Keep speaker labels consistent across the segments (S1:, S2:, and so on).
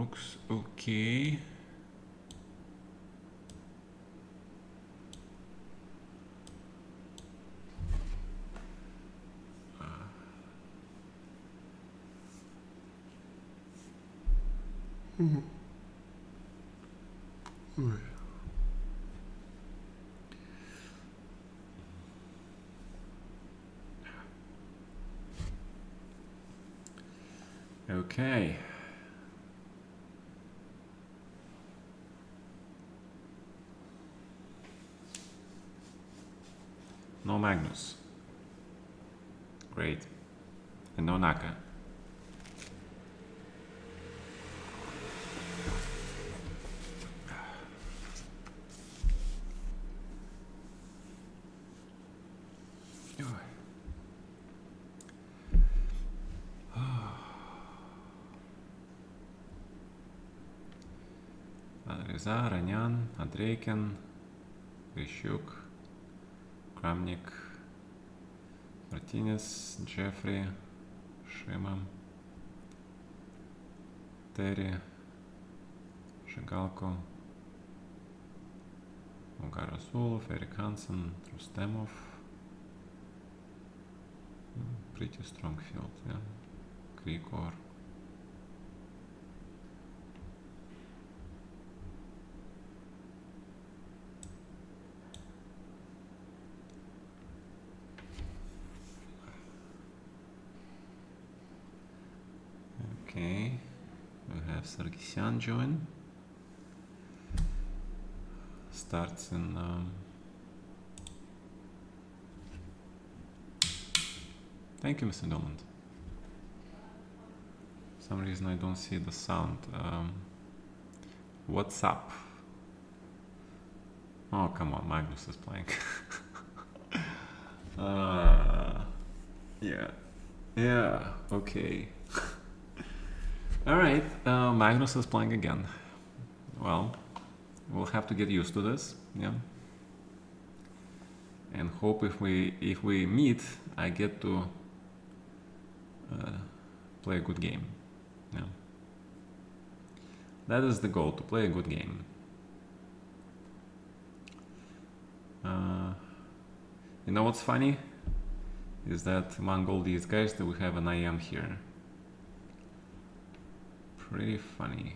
S1: looks okay. Okay. No Magnus. Great. And no Naka. Reza, Ranyan, Andreykin, Grishuk, Kramnik, Martinez, Jeffrey, Shima, Terry, Shigalko, Rasulov, Eric Hansen, Rustemov. Pretty strong field, yeah. Krikor. Okay, we have Sargsyan join. Starts in thank you, Mr. Doland. For some reason I don't see the sound. What's up? Oh, come on, Magnus is playing. Yeah, okay. Alright, Magnus is playing again. Well, we'll have to get used to this, yeah. And hope if we meet, I get to play a good game. Yeah. That is the goal, to play a good game. You know what's funny? Is that among all these guys that we have an IM here. Pretty funny.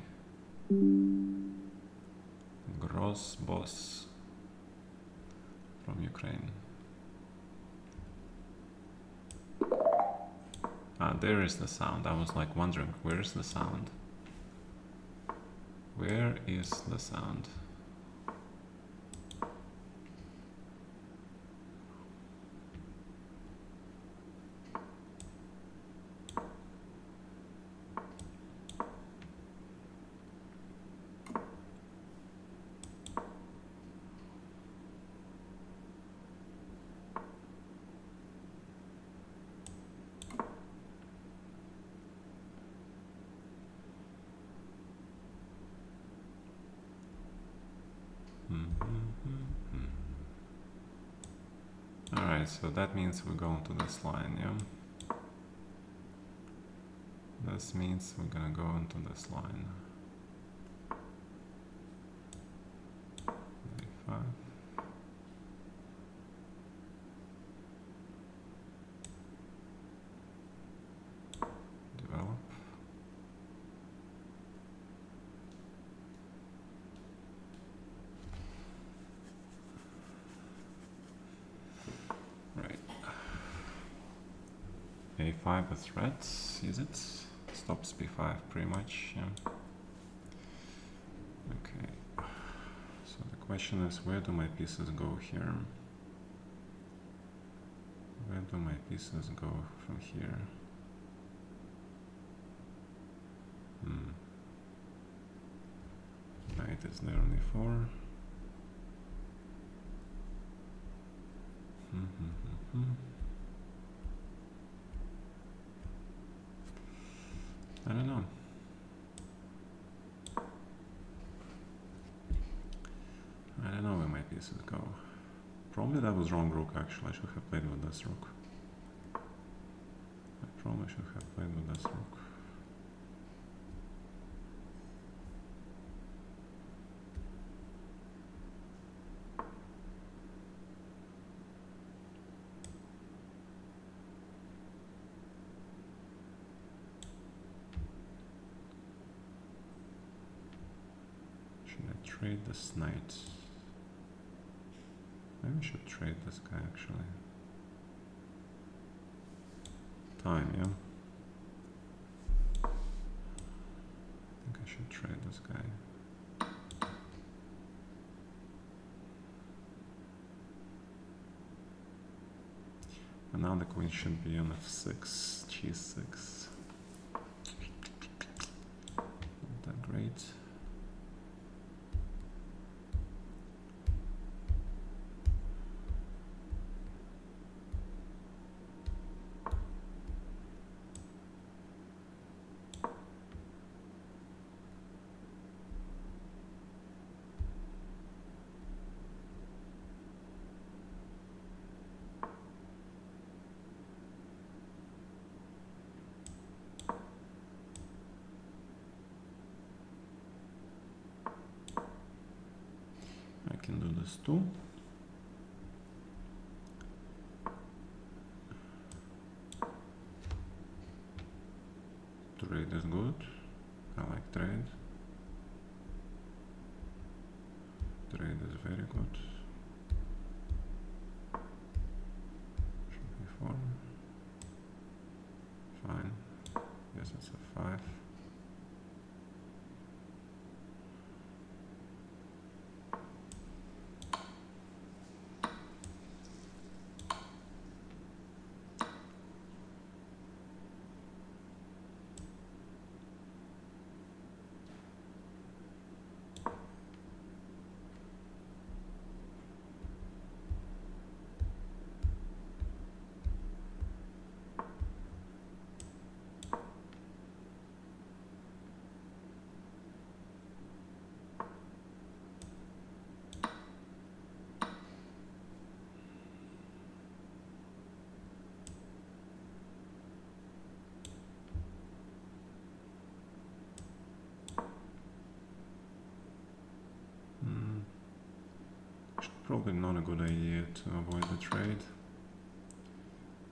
S1: Gross boss from Ukraine. Ah, there is the sound. I was like wondering, where is the sound? Where is the sound? Alright, so that means we're going to this line, yeah? This means we're gonna go into this line. 35. Develop. Right. A5 with threats, is it? Stops B5 pretty much, yeah. Okay. So the question is, where do my pieces go here? Where do my pieces go from here? Knight is there on E4. I don't know. I don't know where my pieces go. Probably that was wrong rook, actually. I should have played with this rook. I probably should have played with this rook. Should I trade this knight? Maybe I should trade this guy actually. Time, yeah? I think I should trade this guy. And now the queen should be on f6, g6. Not that great. I can do this too. Trade is good. I like trade. Trade is very good. Should be 4. Fine. Yes, it's a 5. Probably not a good idea to avoid the trade.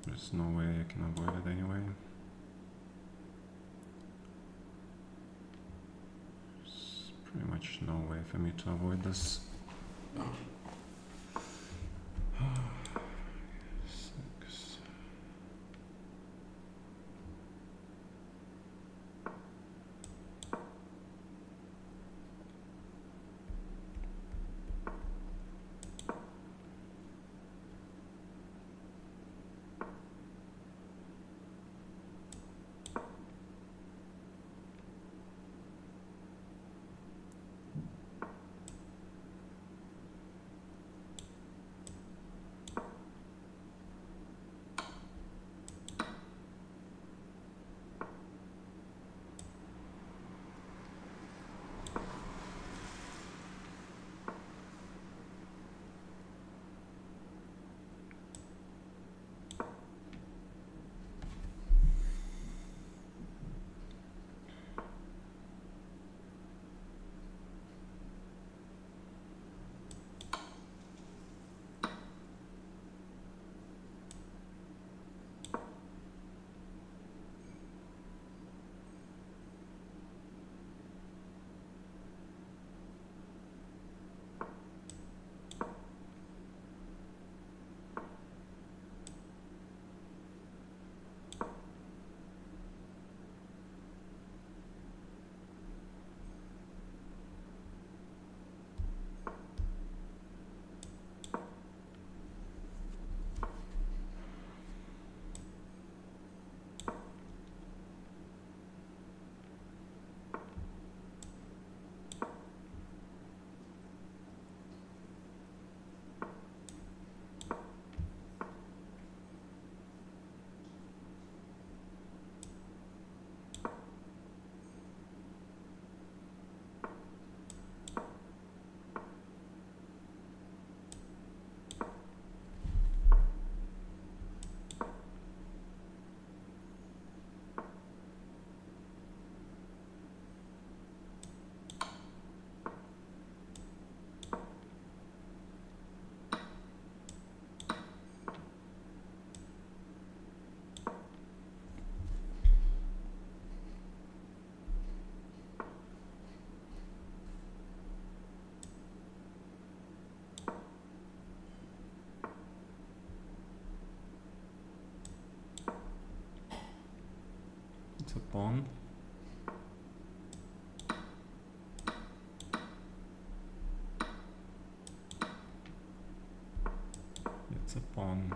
S1: There's no way I can avoid it anyway. There's pretty much no way for me to avoid this. 6. It's a pawn. It's a pawn.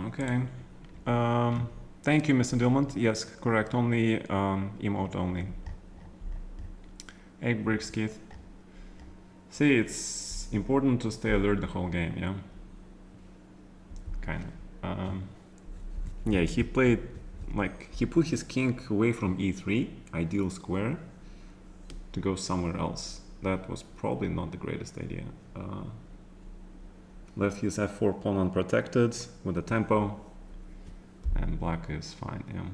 S1: Okay. Thank you, Mr. Dillman. Yes, correct. Only emote only. 8 bricks, Keith. See, it's important to stay alert the whole game, yeah? Kind of. Yeah, he played, like, he put his king away from e3, ideal square, to go somewhere else. That was probably not the greatest idea. Left his f4 pawn unprotected with the tempo, and black is fine, yeah.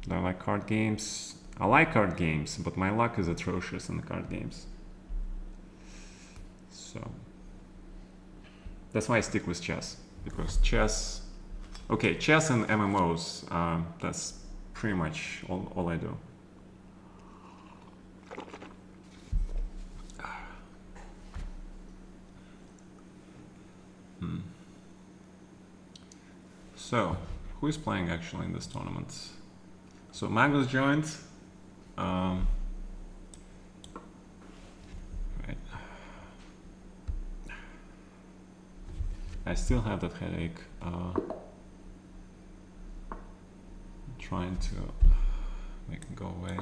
S1: Do I like card games? I like card games, but my luck is atrocious in the card games. So that's why I stick with chess, because chess, okay, chess and MMOs, that's pretty much all I do. So, who is playing actually in this tournament? So Magnus joined. Right. I still have that headache. Trying to make it go away.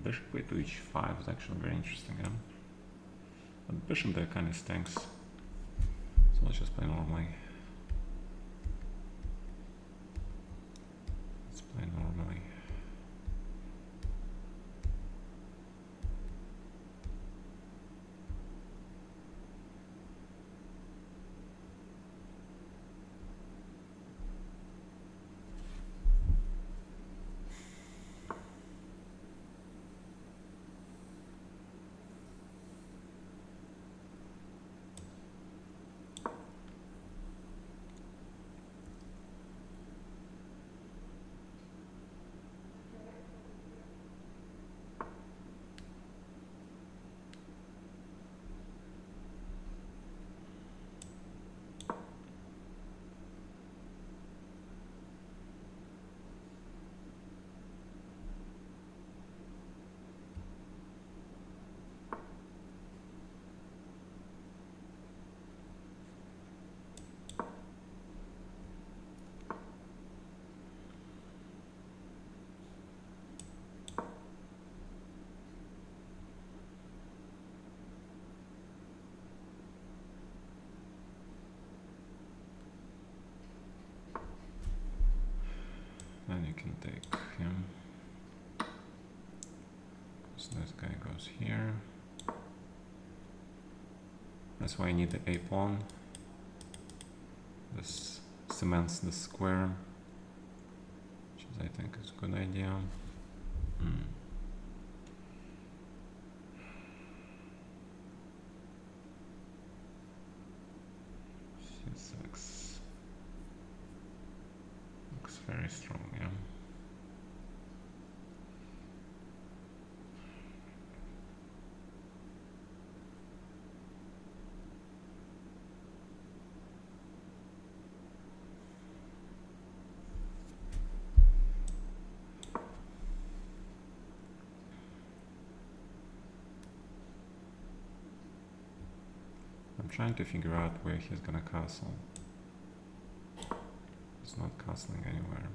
S1: Bishop to h5 is actually very interesting, yeah? But bishop there kind of stinks. So let's just play normally. Let's play normally. Then you can take him. So this guy goes here. That's why I need the a pawn. This cements the square, which is, I think, is a good idea. C6 looks very strong, yeah. I'm trying to figure out where he's gonna castle. He's not castling anywhere.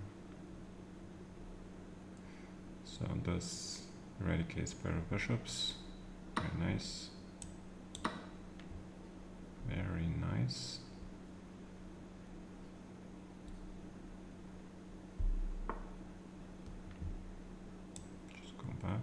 S1: So this eradicates pair of bishops. Very nice. Very nice. Just go back.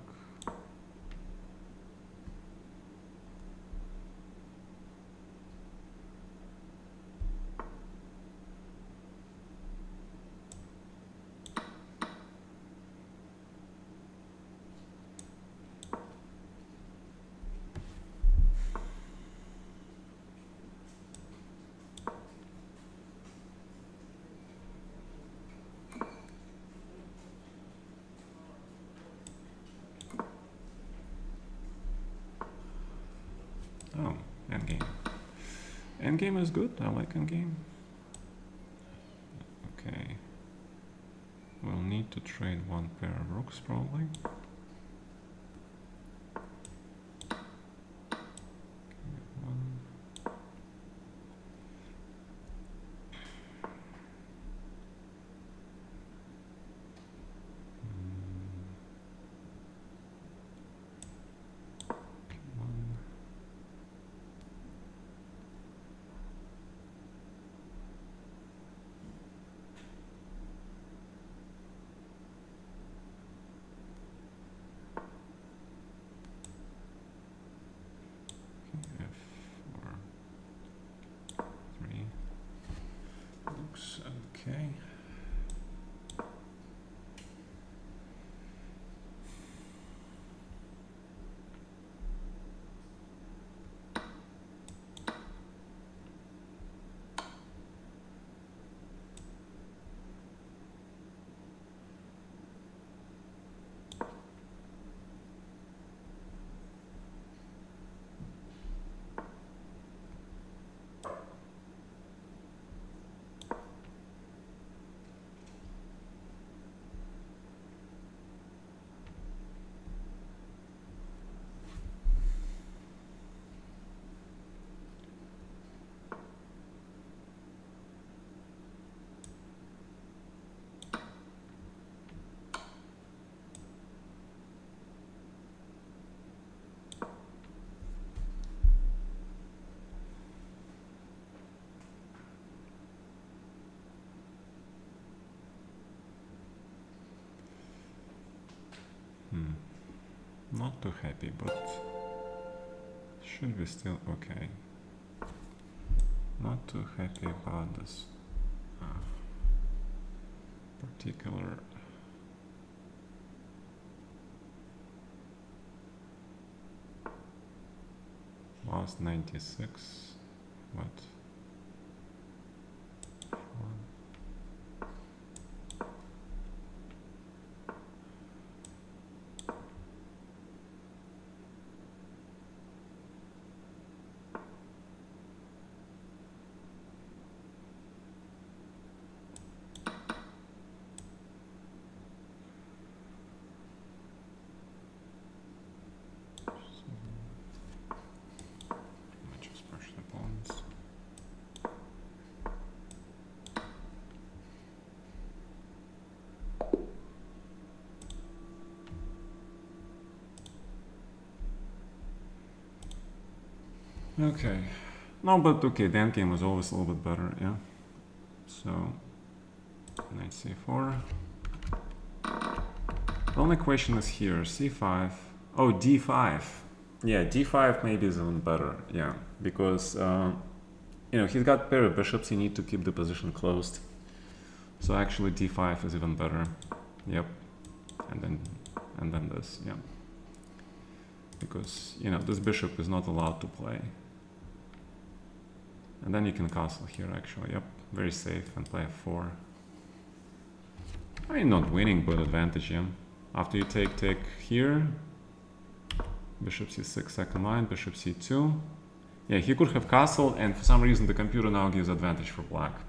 S1: Oh, endgame. Endgame is good. I like endgame. Okay. We'll need to trade one pair of rooks probably. Okay. Not too happy, but should be still okay. Not too happy about this particular last 96. What? Okay. No, but okay, the endgame was always a little bit better, yeah. So, knight c4. The only question is here, c5. Oh, d5. Yeah, d5 maybe is even better. Yeah, because he's got pair of bishops. You need to keep the position closed. So actually, d5 is even better. Yep, and then this. Yeah, because this bishop is not allowed to play. And then you can castle here. Actually, yep, very safe and play f4. I mean, not winning, but advantage. Yeah. After you take here. Bishop c6 second line, bishop c2. Yeah, he could have castled, and for some reason the computer now gives advantage for black.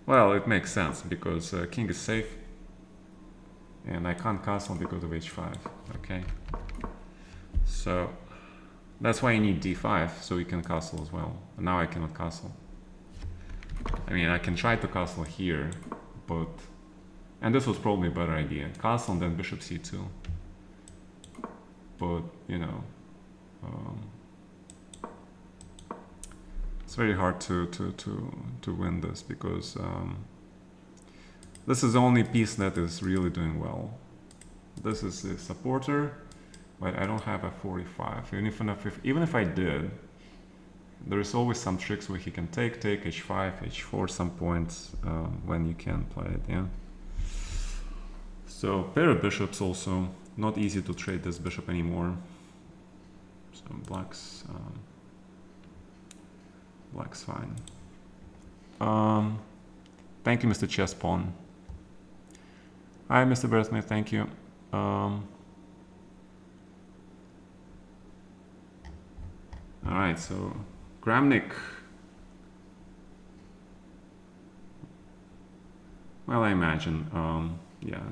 S1: Well, it makes sense, because king is safe, and I can't castle because of h5, okay? So, that's why I need d5, so we can castle as well. And now I cannot castle. I mean, I can try to castle here, but... And this was probably a better idea. Castle and then bishop c2. But, it's very hard to win this, because this is the only piece that is really doing well. This is a supporter, but I don't have a 45. Even if I did, there is always some tricks where he can take h5, h4 some points when you can play it, yeah. So pair of bishops also. Not easy to trade this bishop anymore. So black's fine. Thank you, Mr. Chess Pawn. Hi, Mr. Berthmith, thank you. Alright, so Kramnik. Well, I imagine, yeah.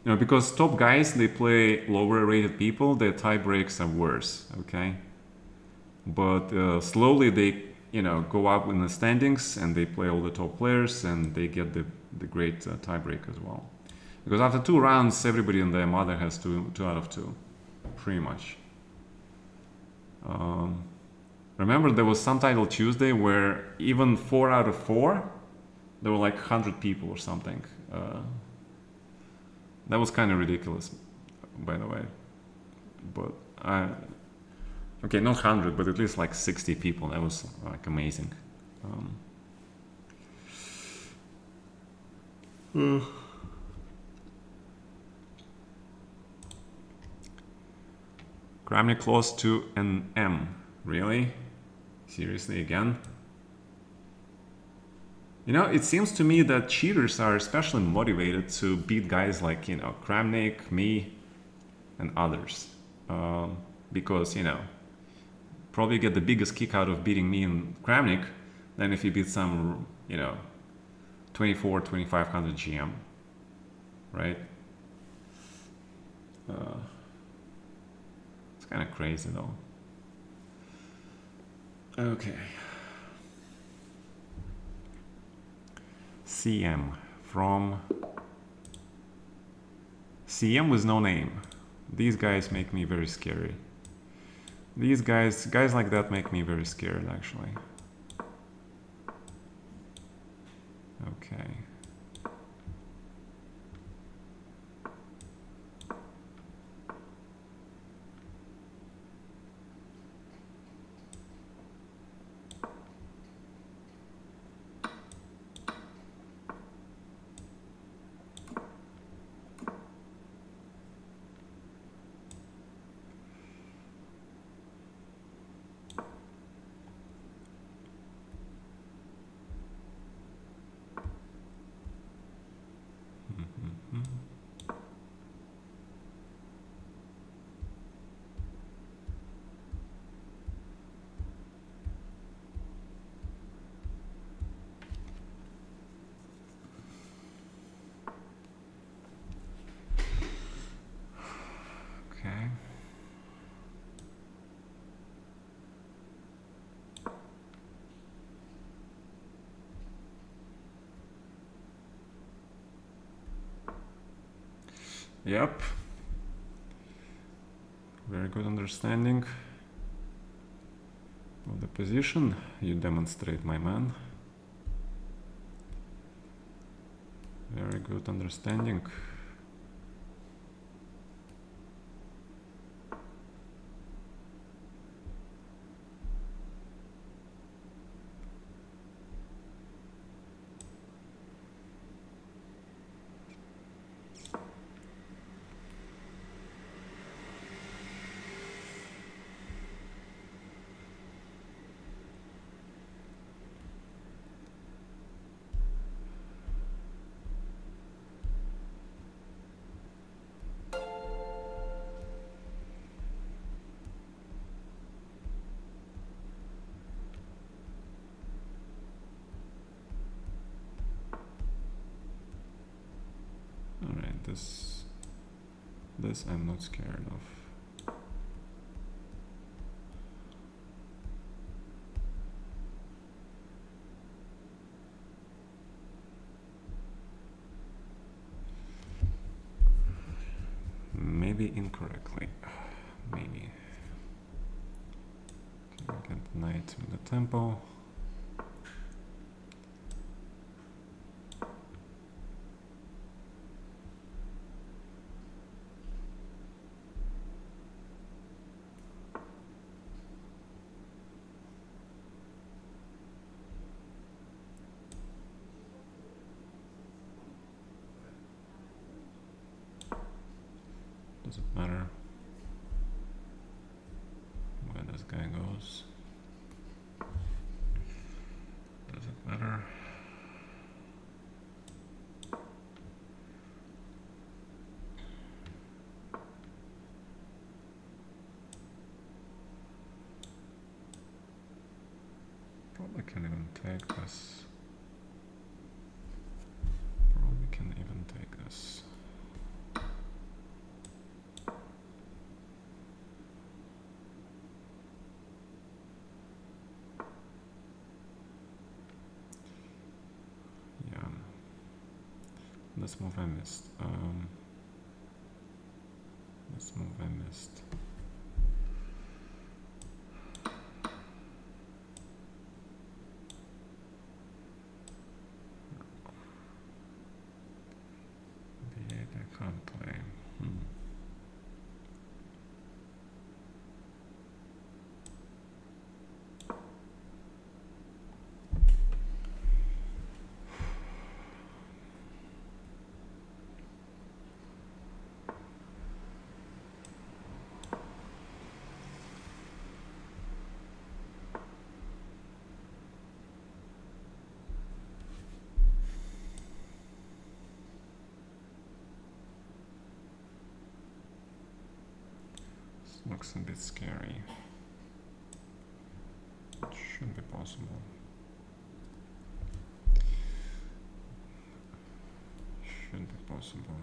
S1: Because top guys, they play lower rated people, their tie breaks are worse, okay? But slowly they, go up in the standings, and they play all the top players, and they get the great tie break as well. Because after 2 rounds, everybody and their mother has 2 out of 2, pretty much. Remember, there was some title Tuesday where even 4 out of 4, there were like 100 people or something. That was kind of ridiculous, by the way. But okay, not 100, but at least like 60 people. That was like amazing. Kramnik close to an M. Really? Seriously, again? It seems to me that cheaters are especially motivated to beat guys like, Kramnik, me, and others. Because, probably get the biggest kick out of beating me and Kramnik than if you beat some, 2,500 GM, right? It's kind of crazy though. Okay. CM from CM with no name. These guys make me very scary. These guys like that make me very scared, actually. Okay. Okay. Yep. Very good understanding of the position. You demonstrate, my man. Very good understanding. this I'm not scared of. Maybe incorrectly. Maybe. Okay, we get knight with the tempo. Does it matter where this guy goes? Does it matter? Probably can even take this. Probably can even take this. Yeah. This move I missed. This move I missed. D8 I can't play. Looks a bit scary. It should be possible. Should be possible.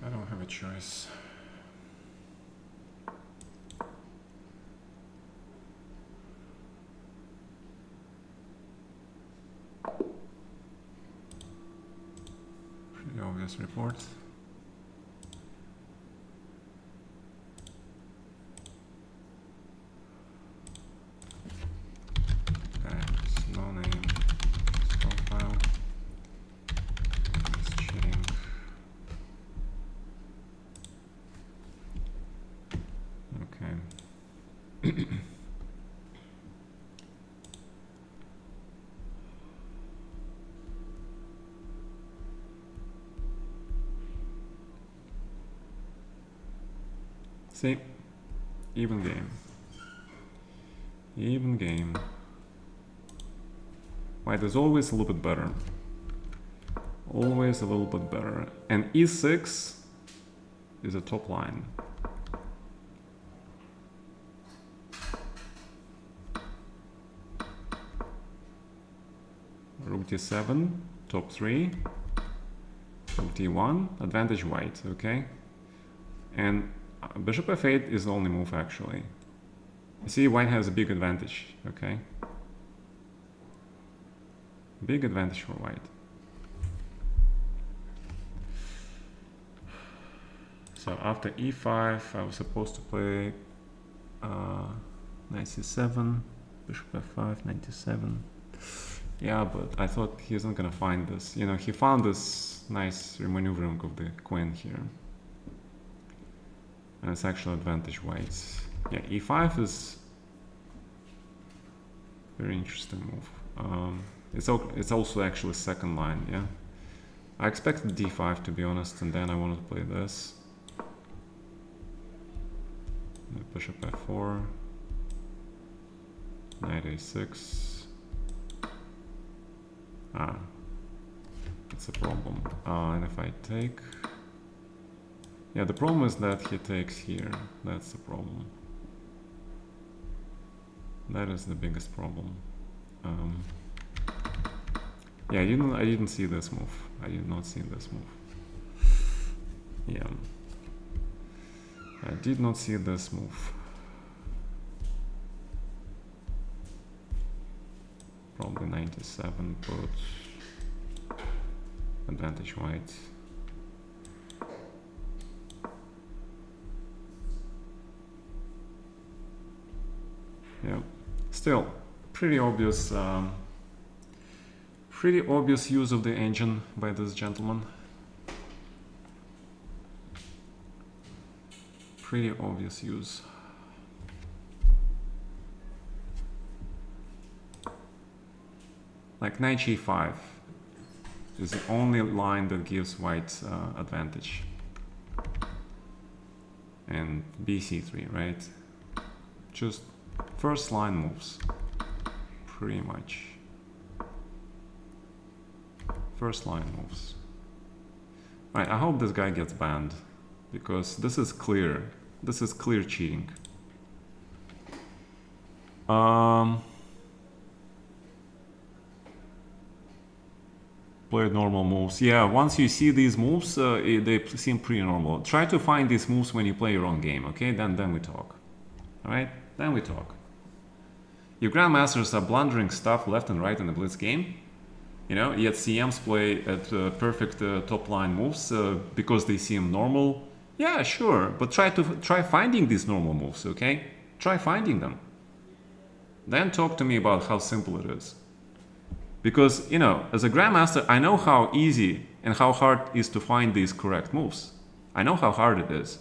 S1: I don't have a choice. Pretty obvious report. Okay, it's no name, it's profile, it's cheating. Okay. See, even game. Even game. White is always a little bit better. Always a little bit better. And e6 is a top line. Rook d7, top 3. Rook d1, advantage white, okay? And bishop f8 is the only move actually. You see, white has a big advantage, okay? Big advantage for white. So after e5, I was supposed to play knight c7, bishop f5, 97. Yeah, but I thought he's not gonna find this. You know, he found this nice remaneuvering of the queen here. And it's actually advantage whites. Yeah, e5 is very interesting move. It's also actually second line, yeah. I expected d5 to be honest, and then I wanted to play this. Bishop f4, knight a6. It's a problem. And if I take, yeah, the problem is that he takes here. That's the problem. That is the biggest problem. Yeah, I didn't see this move. I did not see this move. Yeah, I did not see this move. Probably 97, but advantage white. Yeah, still pretty obvious use of the engine by this gentleman. Pretty obvious use. Like knight g5 is the only line that gives white advantage. And bc3, right? Just first line moves, pretty much. First line moves. Right, I hope this guy gets banned, because this is clear. This is clear cheating. Play normal moves. Yeah, once you see these moves, they seem pretty normal. Try to find these moves when you play your own game, okay? Then we talk. Alright? Then we talk. Your grandmasters are blundering stuff left and right in the blitz game. You know, yet CMs play at perfect top line moves because they seem normal. Yeah, sure, but try finding these normal moves, okay? Try finding them. Then talk to me about how simple it is. Because, you know, as a grandmaster, I know how easy and how hard it is to find these correct moves. I know how hard it is.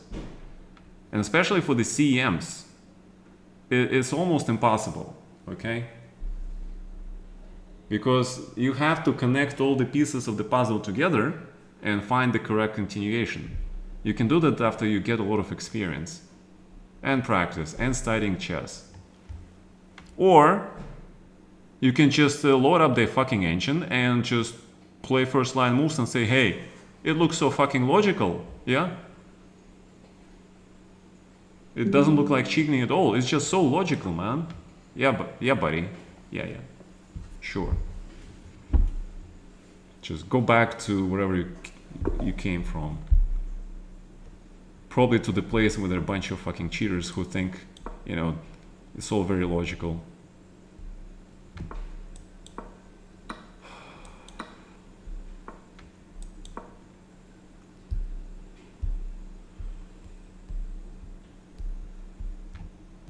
S1: And especially for the CMs, it's almost impossible, okay? Because you have to connect all the pieces of the puzzle together and find the correct continuation. You can do that after you get a lot of experience and practice and studying chess. Or you can just load up the fucking engine and just play first line moves and say, hey, it looks so fucking logical, yeah? It doesn't look like cheating at all. It's just so logical, man. Yeah, yeah, buddy. Yeah. Sure. Just go back to wherever you came from. Probably to the place where there are a bunch of fucking cheaters who think, you know, it's all very logical.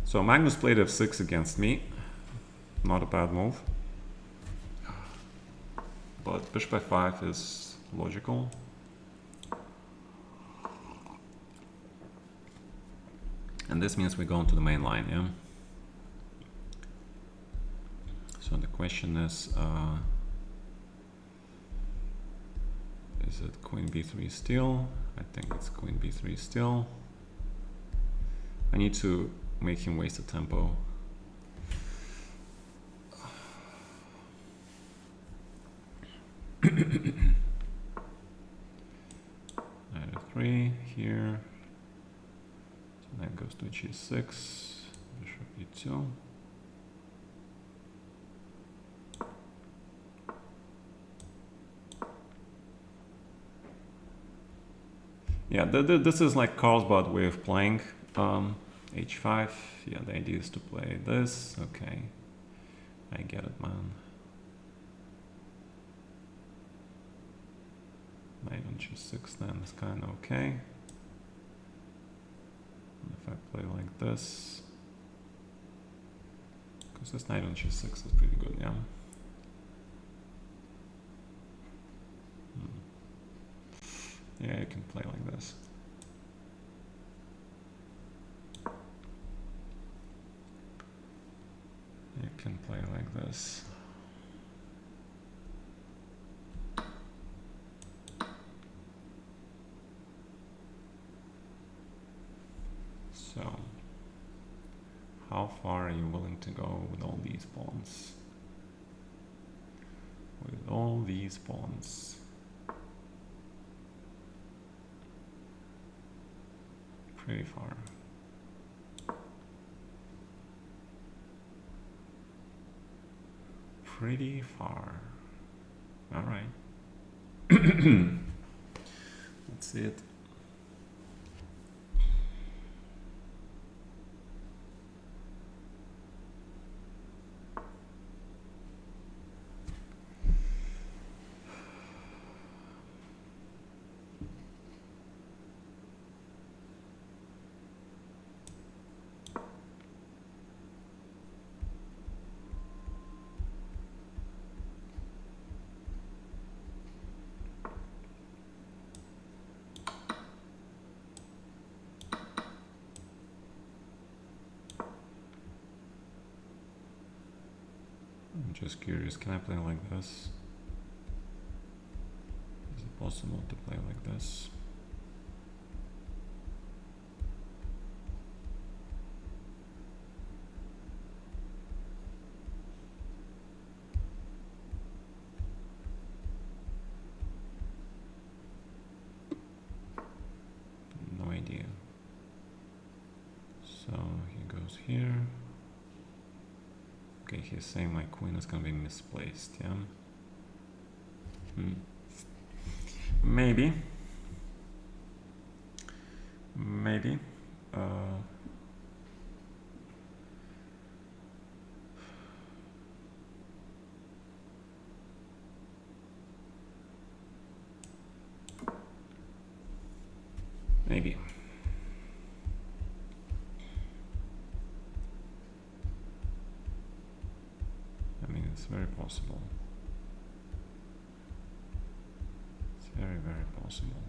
S1: So Magnus played f6 against me. Not a bad move. But bishop f5 is logical. And this means we go into the main line, yeah? So the question is it queen b3 still? I think it's queen b3 still. I need to make him waste a tempo. Knight f3 here. So knight goes to g6, bishop e2. Yeah, this is like Carlsbad way of playing. h5. Yeah, the idea is to play this. Okay, I get it, man. Knight on g6 then is kind of okay. And if I play like this, because this knight on g6 is pretty good, yeah. Yeah, you can play like this. You can play like this. So, how far are you willing to go with all these pawns? With all these pawns. Pretty far. Pretty far. All right. Let's see it. I'm just curious, can I play like this? Is it possible to play like this? No idea. So he goes here. Okay, he's saying my queen is gonna be misplaced, yeah? Maybe. Maybe. Maybe. I mean, it's very possible. It's very, very possible.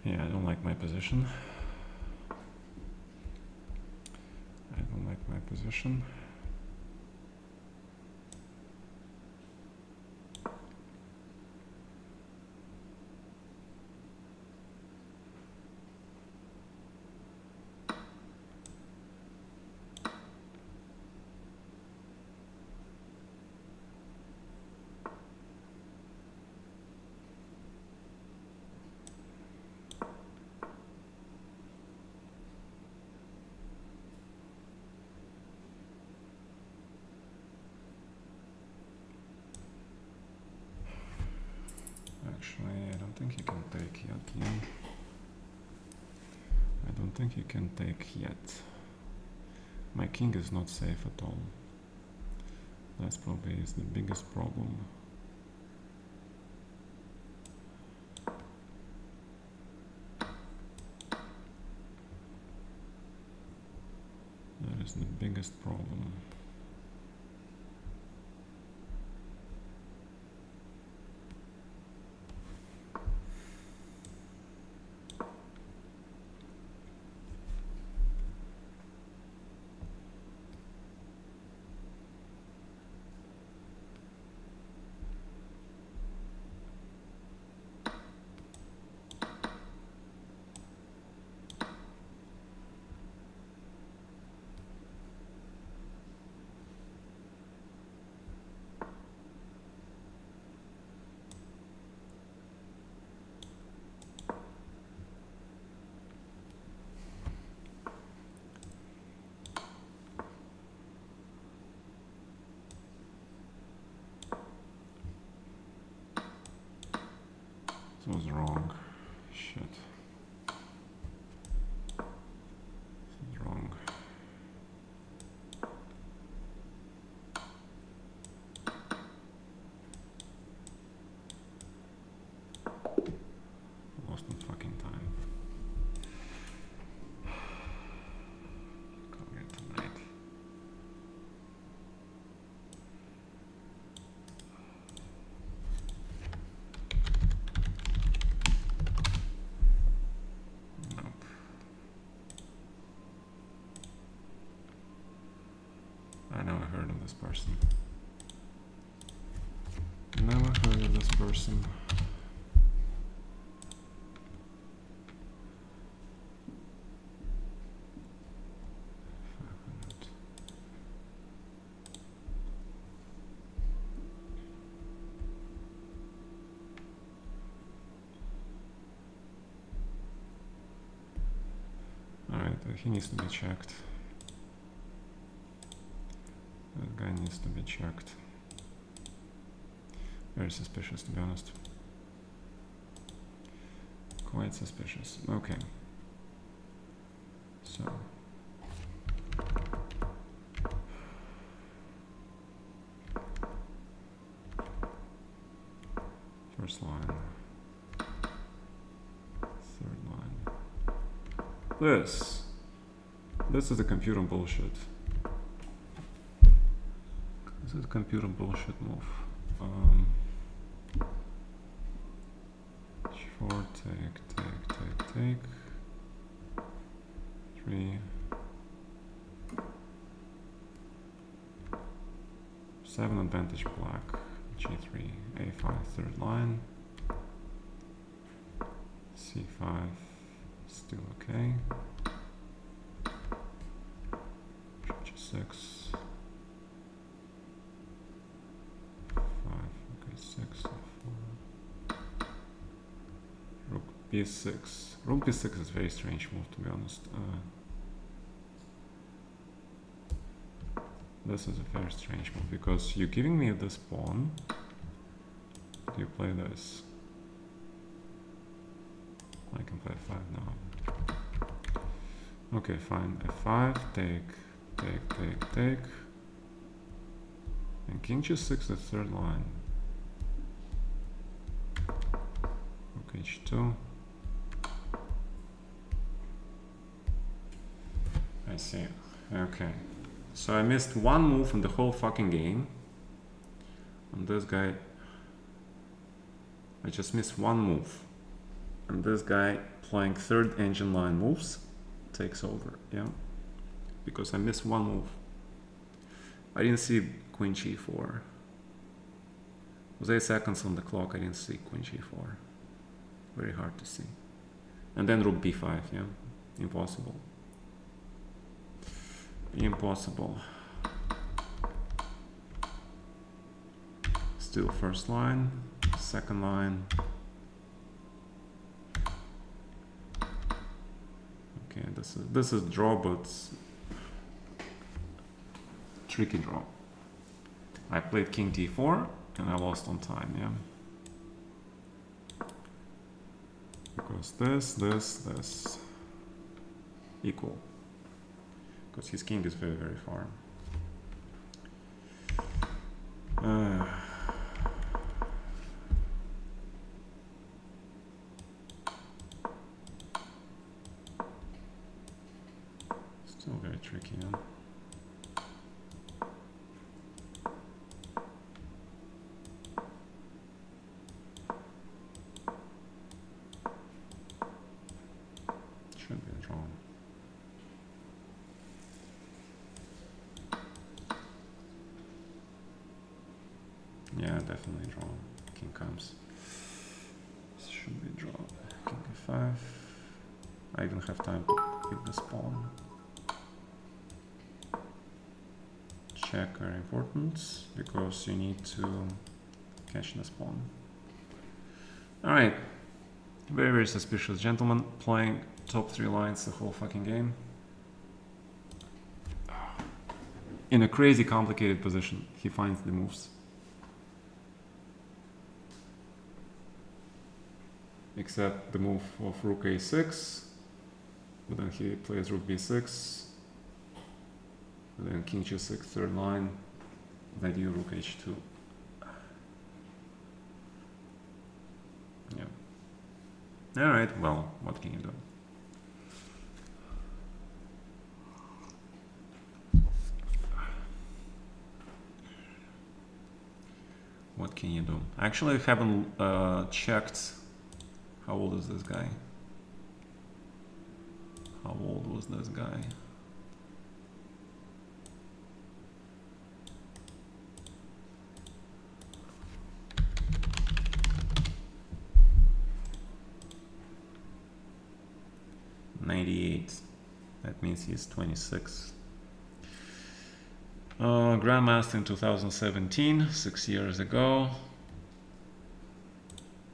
S1: Yeah, I don't like my position. I don't like my position. Actually, I don't think you can take yet, yeah. I don't think you can take yet. My king is not safe at all. That's probably is the biggest problem. That is the biggest problem. This was wrong. Shit. This is wrong. Lost on fucking time. Can't get tonight. Nope. I never heard of this person. Never heard of this person. Alright, he needs to be checked. That guy needs to be checked. Very suspicious, to be honest. Quite suspicious. Okay. So. First line. Third line. This is a computer bullshit. This is a computer bullshit move. Short, take. 3. 7 advantage black. G3, A5, third line. C5, still okay. G6. 5, okay, 6, 4. Rook B6. Rook B6 is a very strange move, to be honest. This is a very strange move because you're giving me this pawn. Do you play this? I can play 5 now. Okay, fine. F5, take. And king G6 the third line. Rook H2. I see. Okay. So I missed one move in the whole fucking game. And this guy, I just missed one move. And this guy playing third engine line moves takes over, yeah? Because I missed one move. I didn't see Queen G4. It was 8 seconds on the clock, I didn't see Queen G4. Very hard to see. And then Rook B5, yeah? Impossible. Impossible. Still first line, second line. Okay, this is draw, but tricky draw. I played King D4 and I lost on time, yeah. Because this equal. Because his king is very, very far. Still very tricky, huh? Should be a draw. Yeah, definitely draw. King comes. This should be draw. King F5. I even have time to pick this pawn. Check are important because you need to catch this pawn. Alright. Very, very suspicious gentleman playing top 3 lines the whole fucking game. In a crazy complicated position, he finds the moves. except the move of rook a6, but then he plays rook b6, and then king g6 third line, then you rook h2. Yeah. Alright, well, what can you do? What can you do? Actually, I haven't checked how old is this guy. How old was this guy? '98. That means he's 26. Grandmaster in 2017, 6 years ago.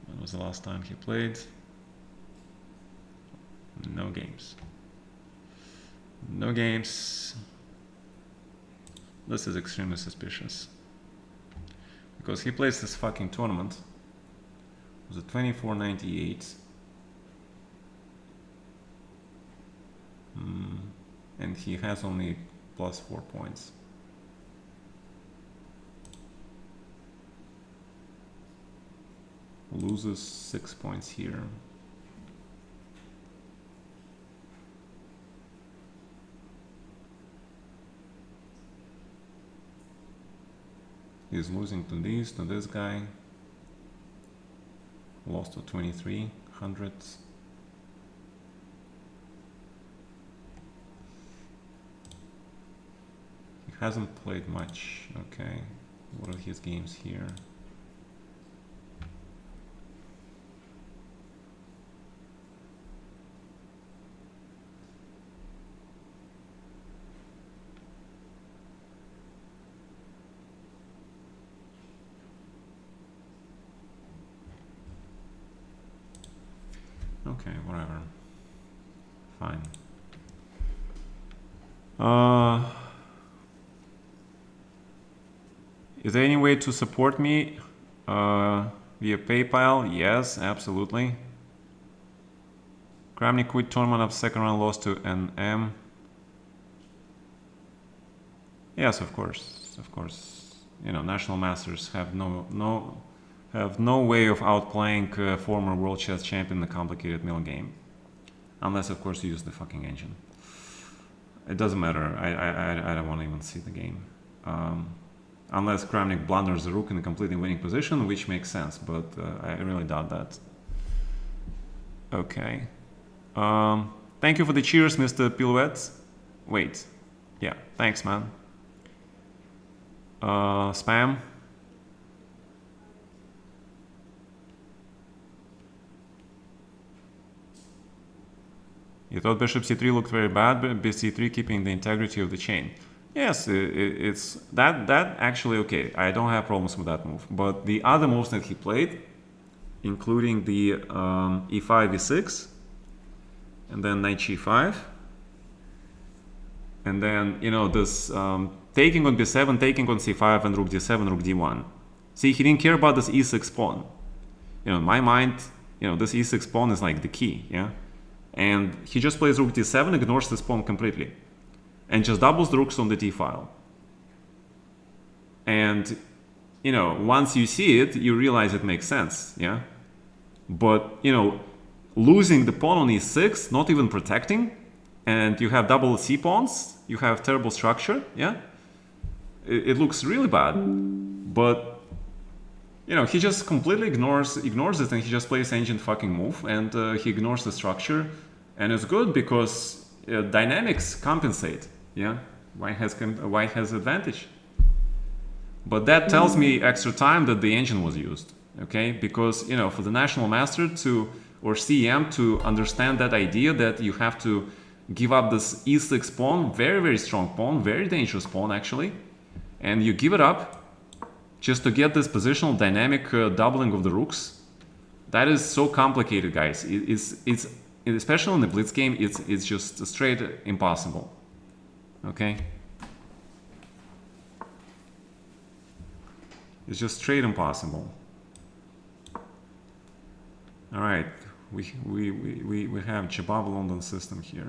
S1: When was the last time he played? No games. No games. This is extremely suspicious. Because he plays this fucking tournament. It was a 24.98. And he has only +4 points. Loses 6 points here. He's losing to this guy. Lost to 2300. He hasn't played much. Okay, what are his games here? Okay, whatever. Fine. Is there any way to support me via PayPal? Yes, absolutely. Kramnik quit tournament of second round, lost to NM. Yes, of course, of course. You know, national masters have no way of outplaying former world chess champion in a complicated middle game, unless of course you use the fucking engine. It doesn't matter. I don't want to even see the game. Unless Kramnik blunders the rook in a completely winning position, which makes sense, but I really doubt that. Okay. Thank you for the cheers, Mr. Pilouette. Wait. Yeah, thanks, man. Spam. You thought bishop c3 looked very bad, but bc3 keeping the integrity of the chain. Yes, it's that actually okay. I don't have problems with that move. But the other moves that he played, including the e5, e6, and then knight g5, and then, you know, this taking on b7, taking on c5, and rook d7, rook d1. See, he didn't care about this e6 pawn. You know, in my mind, you know, this e6 pawn is like the key, yeah? And he just plays rook d7, ignores this pawn completely, and just doubles the rooks on the d file. And, you know, once you see it, you realize it makes sense, yeah? But, you know, losing the pawn on e6, not even protecting, and you have double c pawns, you have terrible structure, yeah? It looks really bad. But, you know, he just completely ignores it, and he just plays ancient fucking move, and he ignores the structure, and it's good because dynamics compensate, yeah? White has advantage. But that tells me extra time that the engine was used, okay? Because, you know, for the national master or CM to understand that idea that you have to give up this e6 pawn, very, very strong pawn, very dangerous pawn actually, and you give it up just to get this positional dynamic doubling of the rooks. That is so complicated, guys. It's especially in the blitz game, it's just straight impossible. Okay? It's just straight impossible. All right, We have Chabab London system here.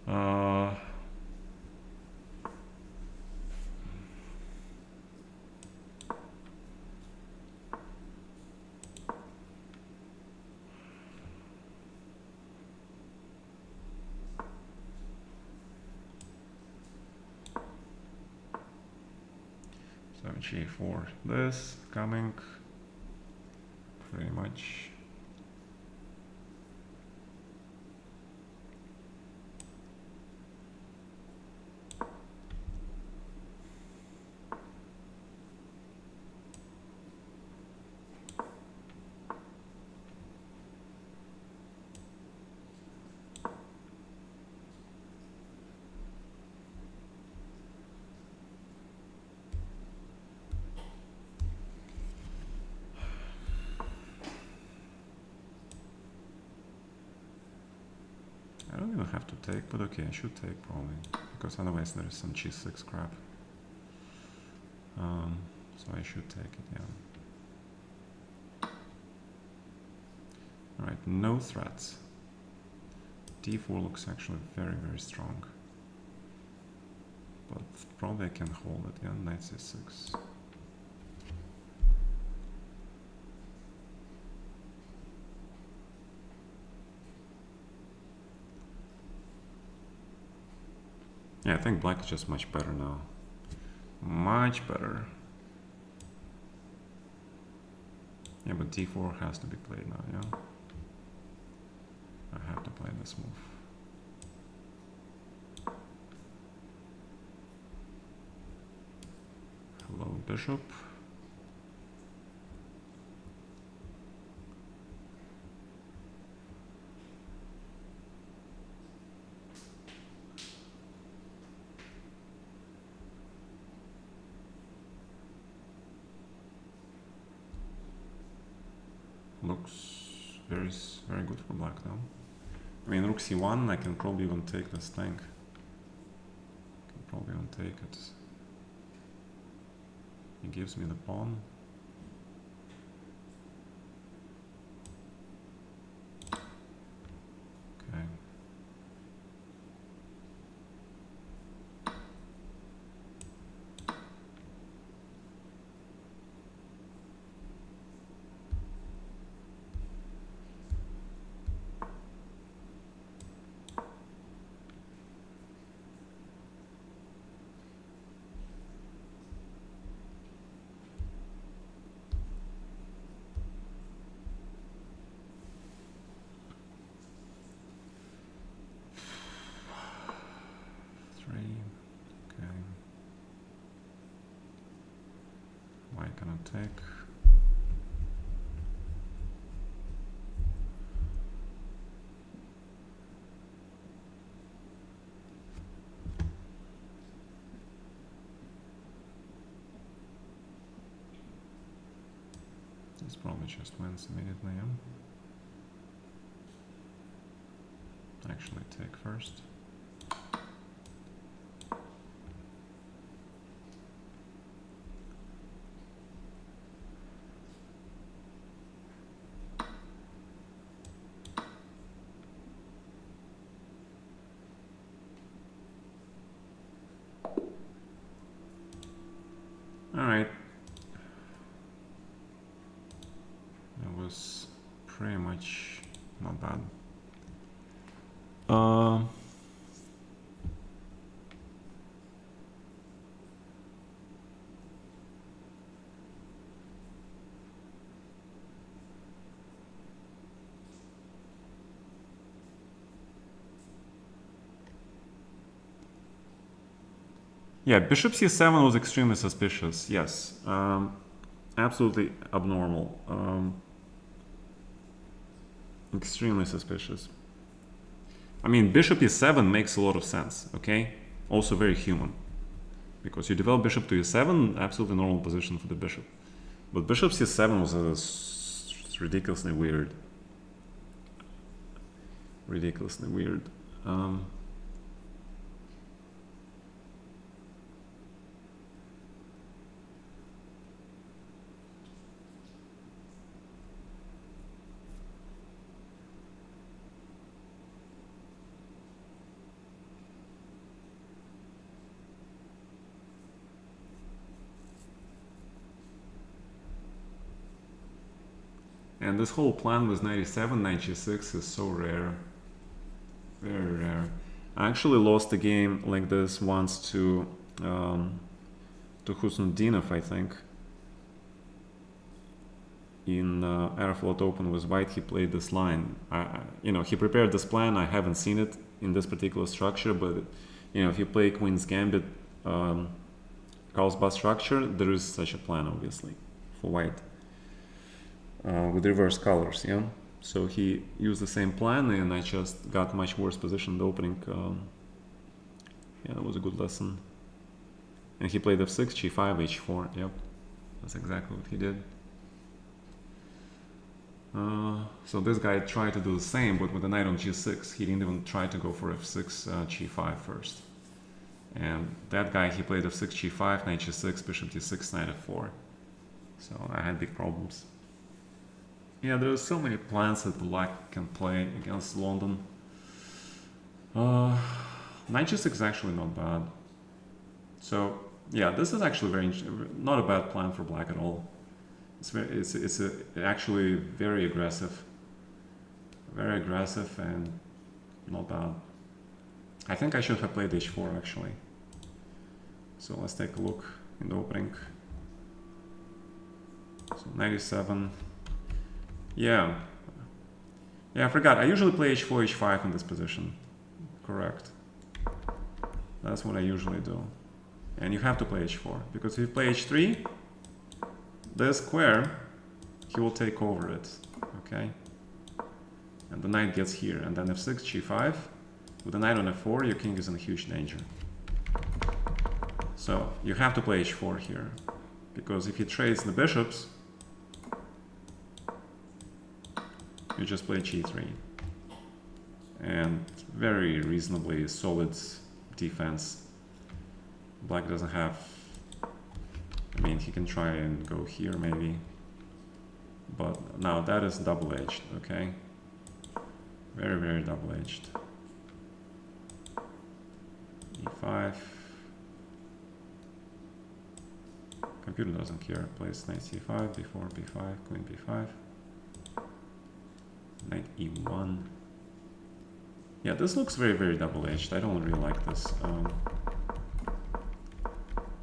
S1: Uh, so G4, this coming pretty much. I don't even have to take, but okay, I should take probably, because otherwise there is some G6 crap. So I should take it, yeah. Alright, no threats. D4 looks actually very, very strong. But probably I can hold it, yeah, knight C6. Yeah, I think black is just much better now. Much better. Yeah, but D4 has to be played now, yeah? I have to play this move. Hello, bishop. Looks very good for black now. I mean, rook c1, I can probably even take this thing. Can probably even take it. He gives me the pawn. Okay. Why cannot take? This probably just wins immediately, yeah? Actually take first. Alright. That was pretty much not bad. Yeah, bishop c7 was extremely suspicious, yes. Absolutely abnormal. Extremely suspicious. I mean, bishop e7 makes a lot of sense, okay? Also very human. Because you develop bishop to e7, absolutely normal position for the bishop. But bishop c7 was ridiculously weird. Ridiculously weird. And this whole plan with 97, 96 is so rare. Very rare. I actually lost a game like this once to Husnudinov, I think. In Aeroflot Open with white, he played this line. He prepared this plan. I haven't seen it in this particular structure, but if you play Queen's Gambit, Carlsbad structure, there is such a plan, obviously, for white with reverse colors. Yeah. So he used the same plan, and I just got much worse position in the opening. Yeah, that was a good lesson. And he played f6, g5, h4. Yep, that's exactly what he did. So this guy tried to do the same, but with the knight on g6, he didn't even try to go for f6, g5 first. And that guy, he played f6, g5, knight g6, bishop d6, knight f4. So I had big problems. Yeah, there's so many plans that black can play against London. Knight g6 is actually not bad. So yeah, this is actually not a bad plan for black at all. It's actually very aggressive and not bad. I think I should have played h4 actually. So let's take a look in the opening. So 97. Yeah, I forgot. I usually play h4, h5 in this position. Correct. That's what I usually do. And you have to play h4 because if you play h3, this square, he will take over it, okay? And the knight gets here, and then f6, g5. With the knight on f4, your king is in huge danger. So you have to play h4 here, because if he trades the bishops, you just play g3. And very reasonably solid defense. Black doesn't have... I mean, he can try and go here maybe, but now that is double-edged, okay? Very, very double-edged. e5. Computer doesn't care. Plays knight c5, b4, b5, queen b5. Knight e1. Yeah, this looks very, very double-edged. I don't really like this.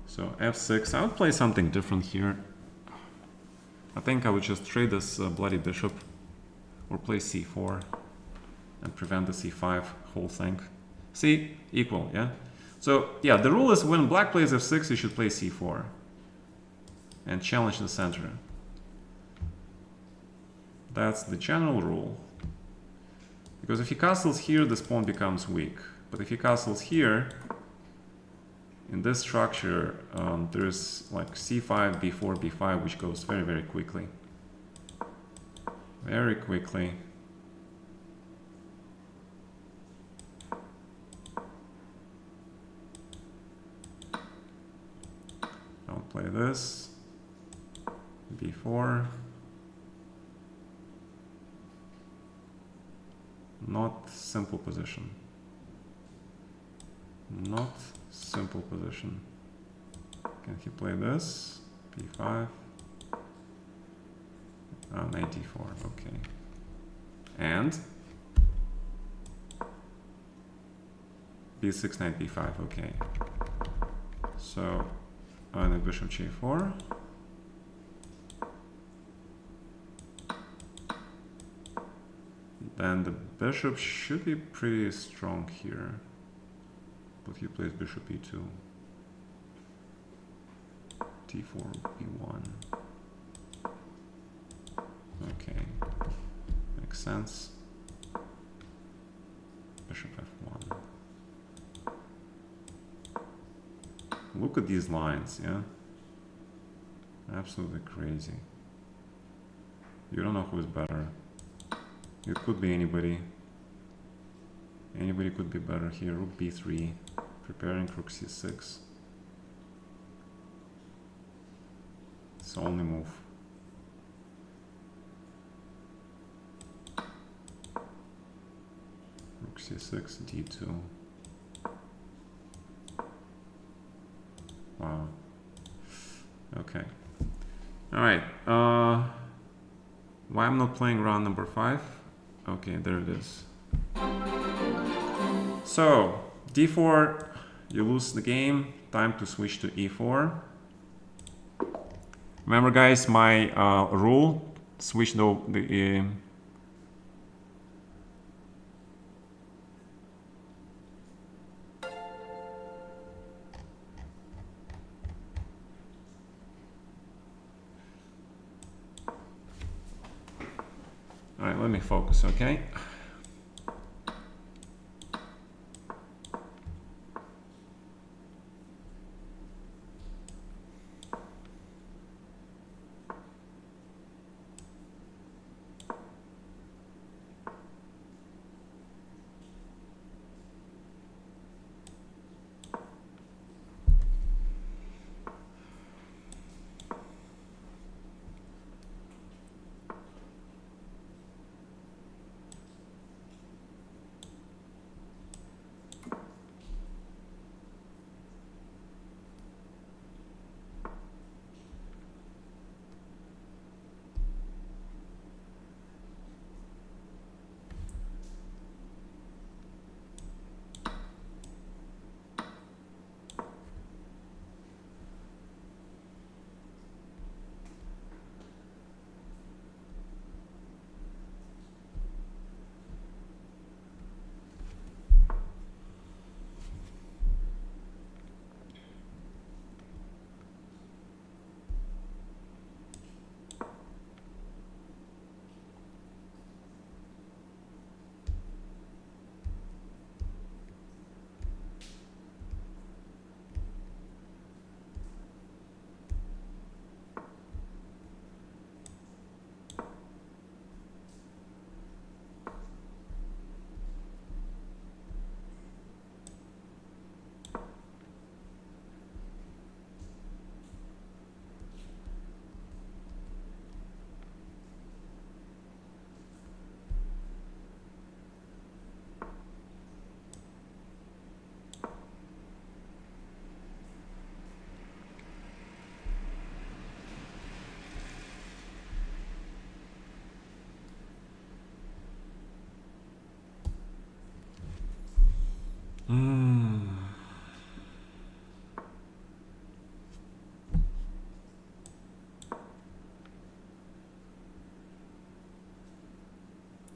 S1: So f6, I would play something different here. I think I would just trade this bloody bishop or play c4 and prevent the c5 whole thing. See, equal, yeah? So yeah, the rule is when black plays f6, you should play c4 and challenge the center. That's the general rule. Because if he castles here, this pawn becomes weak. But if he castles here, in this structure, there's like c5, b4, b5, which goes very, very quickly. Very quickly. I'll play this. b4. Not simple position. Not simple position. Can he play this? b5. Knight d4, okay. And b6, knight b5, okay. So, knight bishop g4. Then the bishop should be pretty strong here. But he plays bishop e2. d4, b1. Okay, makes sense. Bishop f1. Look at these lines, yeah? Absolutely crazy. You don't know who is better. It could be anybody. Anybody could be better here. Rook b3, preparing rook c6. It's the only move. Rook c6, d2. Wow. Okay. All right. Why I'm not playing round number 5? Okay, there it is. So, d4, you lose the game. Time to switch to e4. Remember, guys, my rule: switch the all right, let me focus, okay?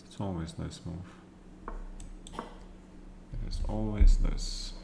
S1: It's always this move. It is always this.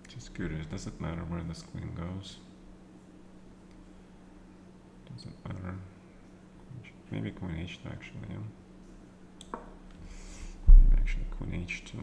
S1: Just curious, does it matter where this queen goes? Does it matter? Maybe queen h2 actually, yeah. Maybe actually queen h2.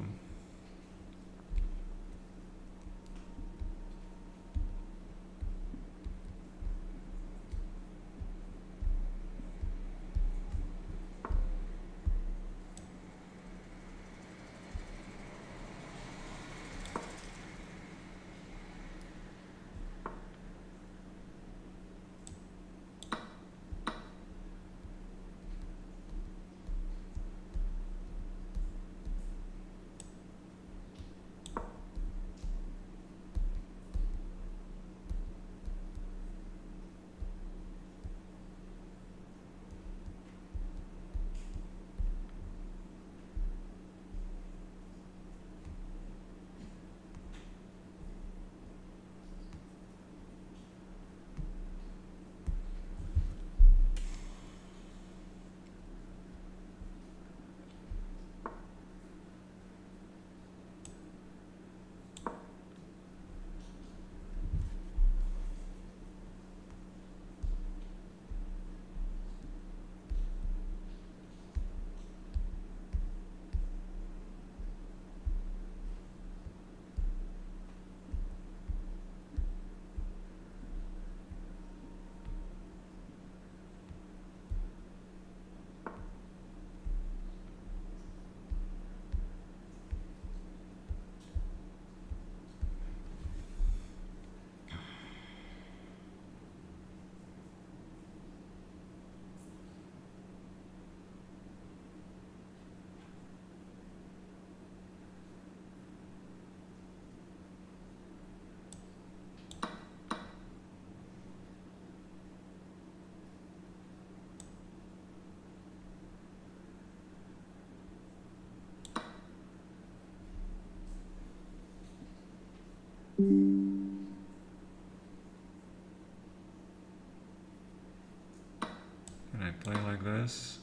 S1: play like this.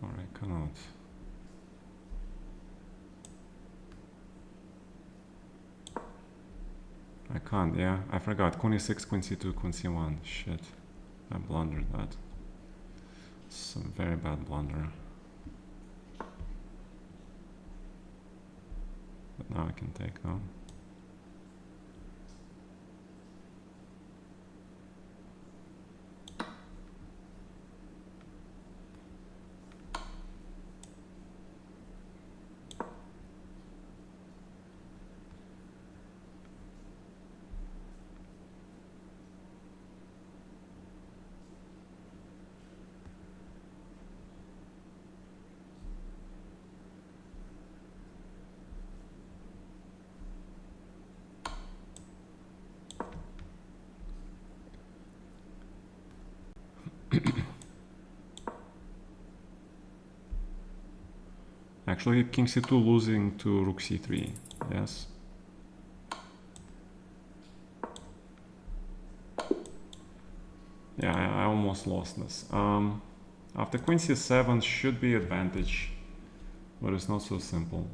S1: Or I cannot. I can't, yeah. I forgot. Queen e6, queen c2, queen c1. Shit. I blundered that. Some very bad blunder. But now I can take, no? Actually, king c2 losing to rook c3. Yes. Yeah, I almost lost this. After queen c7 should be advantage, but it's not so simple.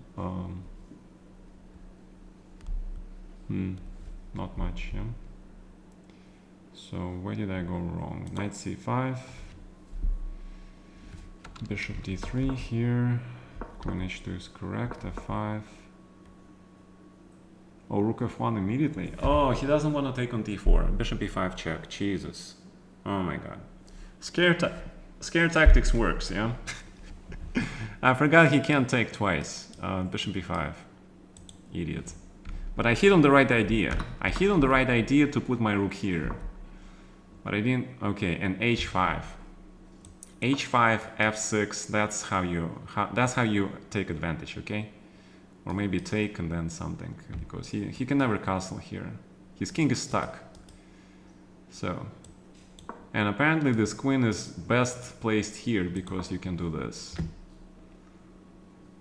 S1: Not much, yeah. So where did I go wrong? Knight c5, bishop d3 here, queen h2 is correct, f5. Oh, rook f1 immediately. Oh, he doesn't want to take on d4. Bishop e5 check. Jesus. Oh my god. Scare tactics works, yeah? I forgot he can't take twice. Bishop b5. Idiot. But I hit on the right idea. I hit on the right idea to put my rook here. But I didn't... Okay, and h5. h5, f6, that's how you take advantage, okay? Or maybe take and then something, because he can never castle here. His king is stuck. So... And apparently this queen is best placed here because you can do this.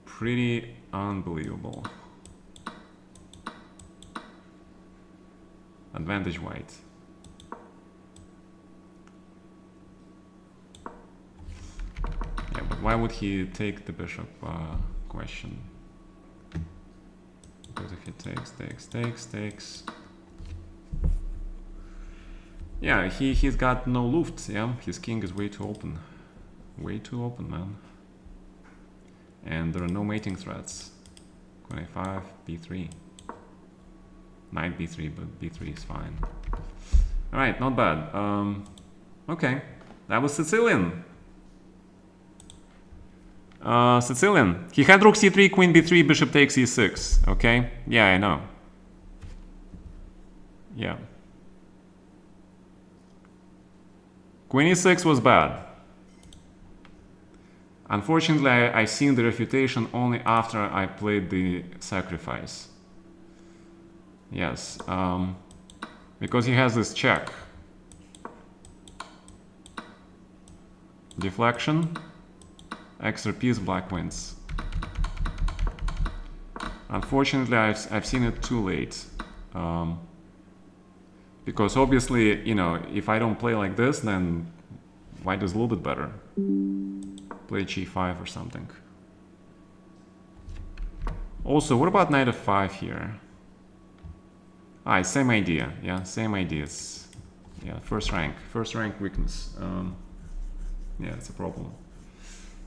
S1: Pretty unbelievable. Advantage white. Yeah, but why would he take the bishop question? Because if he takes... Yeah, he's got no luft, yeah? His king is way too open. Way too open, man. And there are no mating threats. Queen a5, b3. Knight b3, but b3 is fine. Alright, not bad. Okay, that was Sicilian. Sicilian. He had rook c3, queen b3, bishop takes e6. Okay? Yeah, I know. Yeah. Queen e6 was bad. Unfortunately, I seen the refutation only after I played the sacrifice. Yes, because he has this check. Deflection. Extra piece, black wins. Unfortunately, I've seen it too late. Because obviously, you know, if I don't play like this, then white is a little bit better. Play g5 or something. Also, what about knight f5 here? Ah, same idea. Yeah, same ideas. Yeah, first rank weakness. Yeah, it's a problem.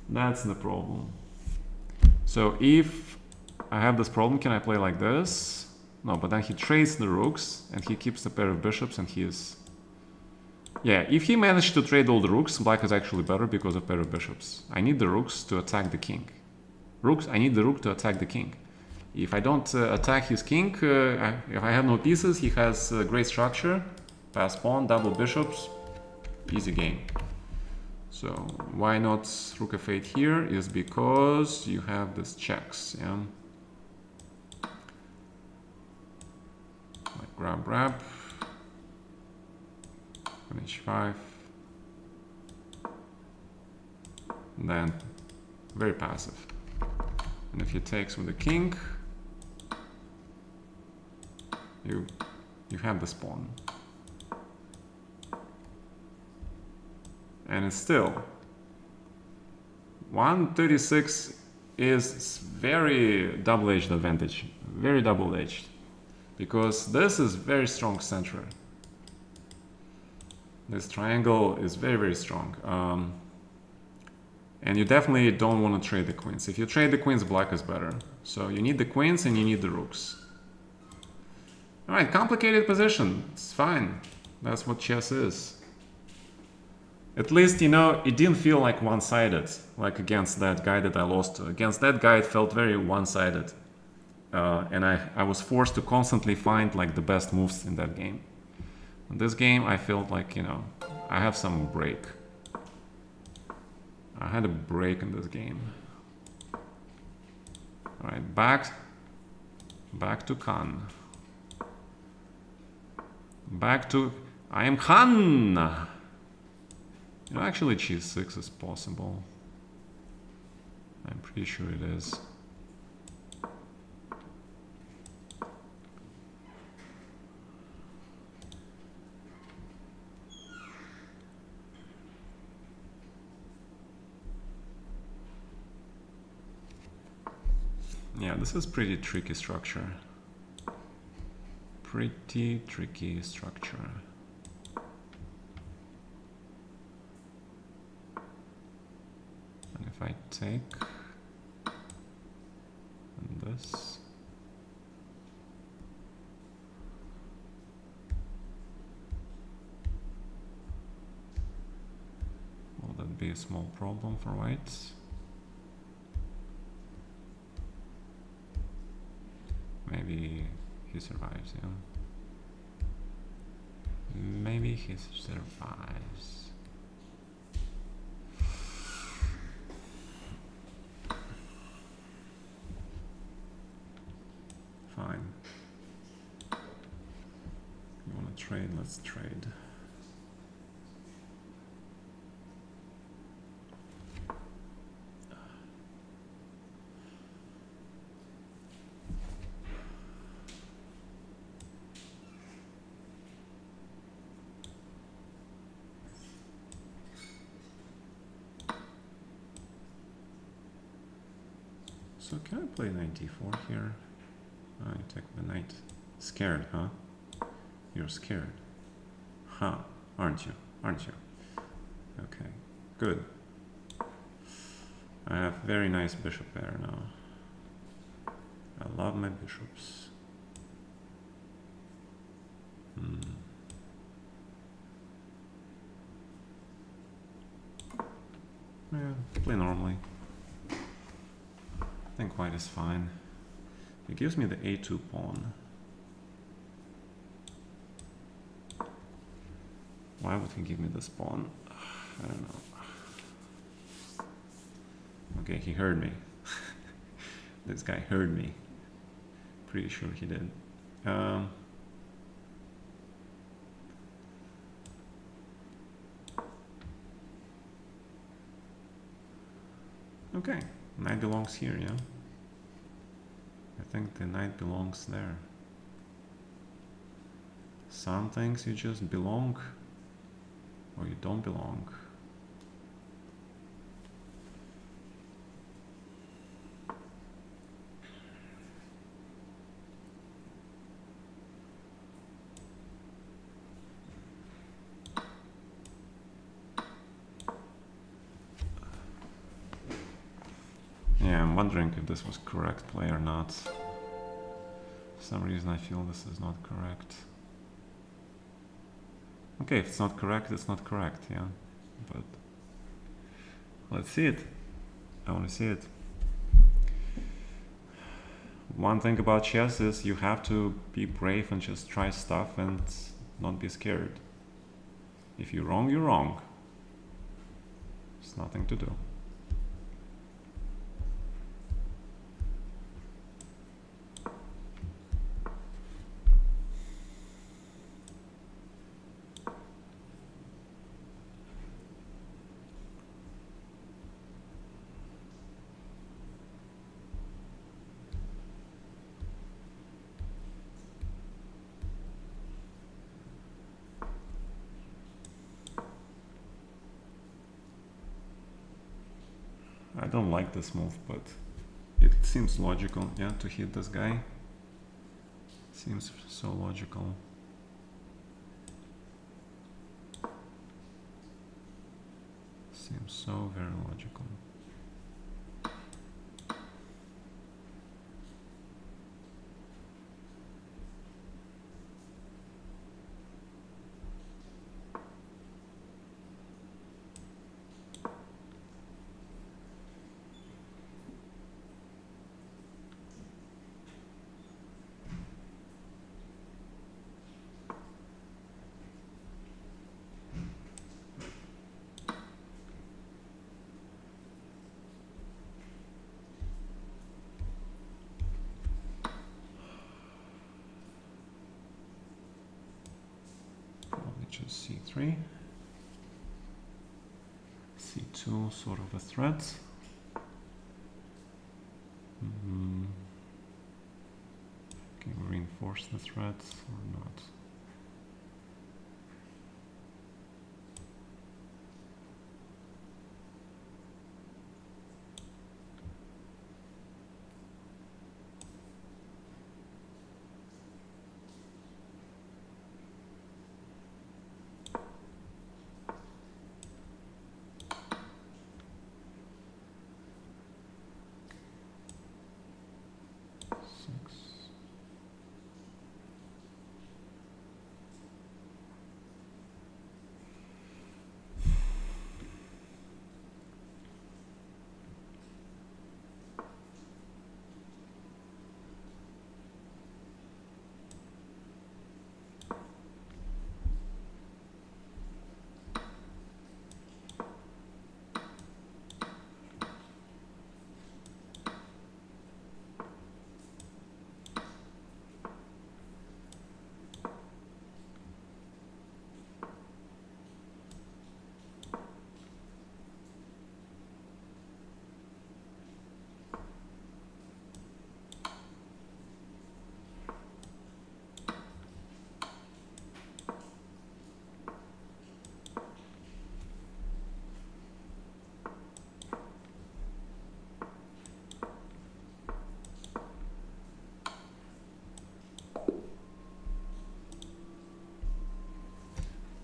S1: That's the problem. So if I have this problem, can I play like this? No, but then he trades the rooks and he keeps the pair of bishops and he is... Yeah, if he managed to trade all the rooks, black is actually better because of pair of bishops. I need the rooks to attack the king. I need the rook to attack the king. If I don't attack his king, if I have no pieces, he has great structure. Pass pawn, double bishops, easy game. So why not rook f8 here is because you have these checks, yeah? Like grab, on h5. then very passive. And if he takes with the king, you have the pawn. And it's still 136 is very double-edged advantage, very double-edged, because this is very strong center. This triangle is very, very strong. And you definitely don't want to trade the queens. If you trade the queens, black is better. So you need the queens and you need the rooks. All right, complicated position. It's fine. That's what chess is. At least, you know, it didn't feel like one-sided, like against that guy that I lost to. Against that guy, it felt very one-sided. And I was forced to constantly find like the best moves in that game. In this game, I felt like, you know, I have some break. I had a break in this game. All right, back to Khan. Back to I am Khan. You know, actually, g6 is possible. I'm pretty sure it is. Yeah, this is pretty tricky structure. Pretty tricky structure. And if I take and this, will that be a small problem for white? Maybe he survives, yeah. Maybe he survives. Fine. You wanna trade? Let's trade. So can I play knight d4 here? Oh, you take the knight. Scared, huh? You're scared. Huh, aren't you? Aren't you? Okay, good. I have very nice bishop there now. I love my bishops. Yeah, play normally. I think white is fine. It gives me the a2 pawn. Why would he give me this pawn? I don't know. Okay, he heard me. This guy heard me. Pretty sure he did. Okay, knight belongs here, yeah? I think the knight belongs there. Some things you just belong, or you don't belong. Yeah, I'm wondering if this was correct play or not. For some reason I feel this is not correct. Okay, if it's not correct, it's not correct, yeah. But let's see it. I want to see it. One thing about chess is you have to be brave and just try stuff and not be scared. If you're wrong, you're wrong. There's nothing to do. I don't like this move, but it seems logical, yeah, to hit this guy. Seems so logical. Seems so very logical. Just c3, c2, sort of a threat. Can we reinforce the threat or not?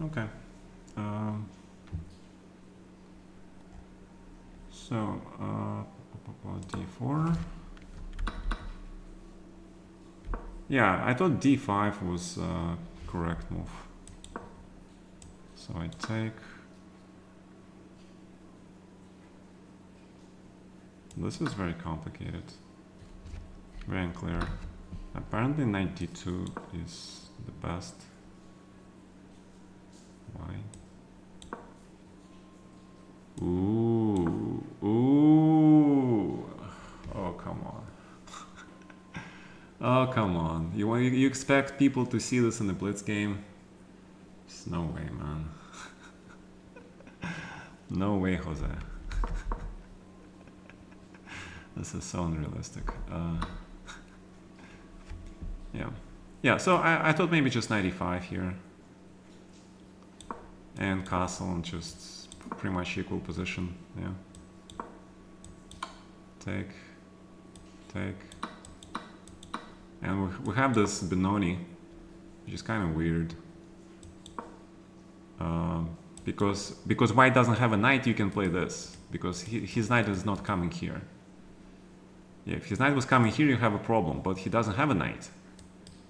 S1: Okay. So d4. Yeah, I thought d5 was correct move. So I take. This is very complicated. Very unclear. Apparently knight d2 is the best. Why? Ooh. Ooh. Oh, come on. Oh, come on. You expect people to see this in the blitz game? There's no way, man. No way, Jose. This is so unrealistic. Yeah. Yeah, so I thought maybe just 95 here. And castle and just pretty much equal position, yeah. Take. And we have this Benoni, which is kind of weird. Because white doesn't have a knight, you can play this. Because his knight is not coming here. Yeah, if his knight was coming here, you have a problem. But he doesn't have a knight.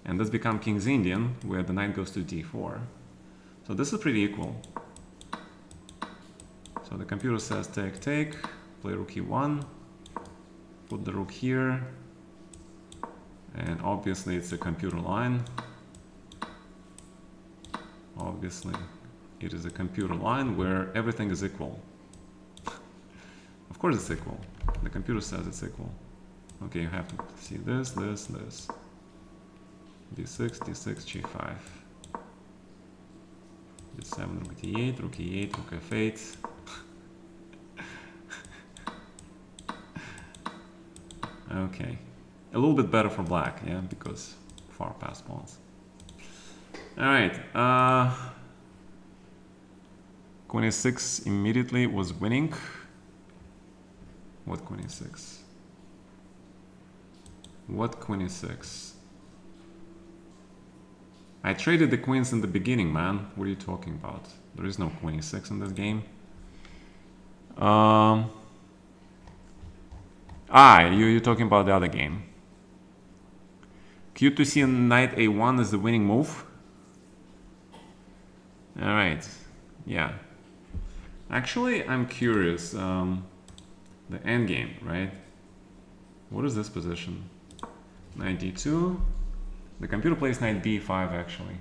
S1: And this becomes King's Indian, where the knight goes to d4. So this is pretty equal. So the computer says take, play rook e1, put the rook here, and obviously it's a computer line. Obviously it is a computer line where everything is equal. Of course it's equal. The computer says it's equal. Okay, you have to see this. d6, d6, g5. d7, rook d8, rook e8, rook f8. Okay, a little bit better for black, yeah, because far past pawns. All right, 26 immediately was winning. What queen e6? What queen e6? I traded the queens in the beginning, man. What are you talking about? There is no queen e6 in this game. You're talking about the other game. Q2C and knight a1 is the winning move. All right, yeah. Actually, I'm curious. The endgame, right? What is this position? Knight d2. The computer plays knight b5 actually.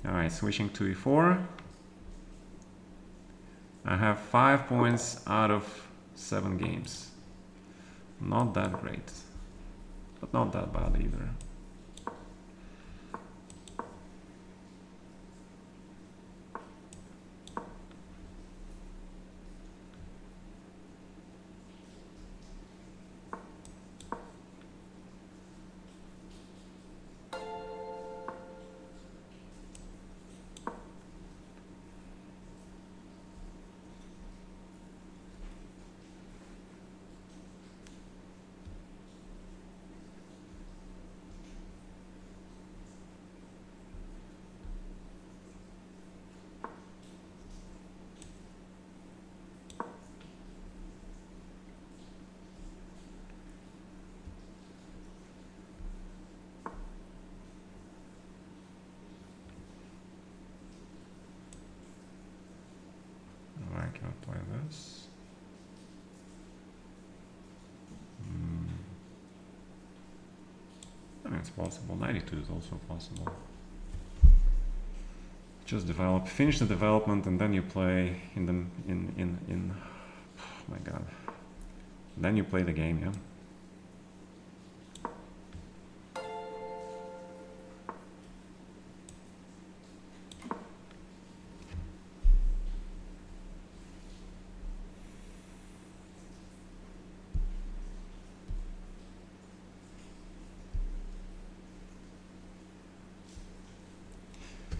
S1: All right, switching to e4. I have 5 points out of 7 games. Not that great, but not that bad either. I cannot play this. I mean, it's possible. 92 is also possible. Just develop, finish the development, and then you play in the oh my god. Then you play the game, yeah.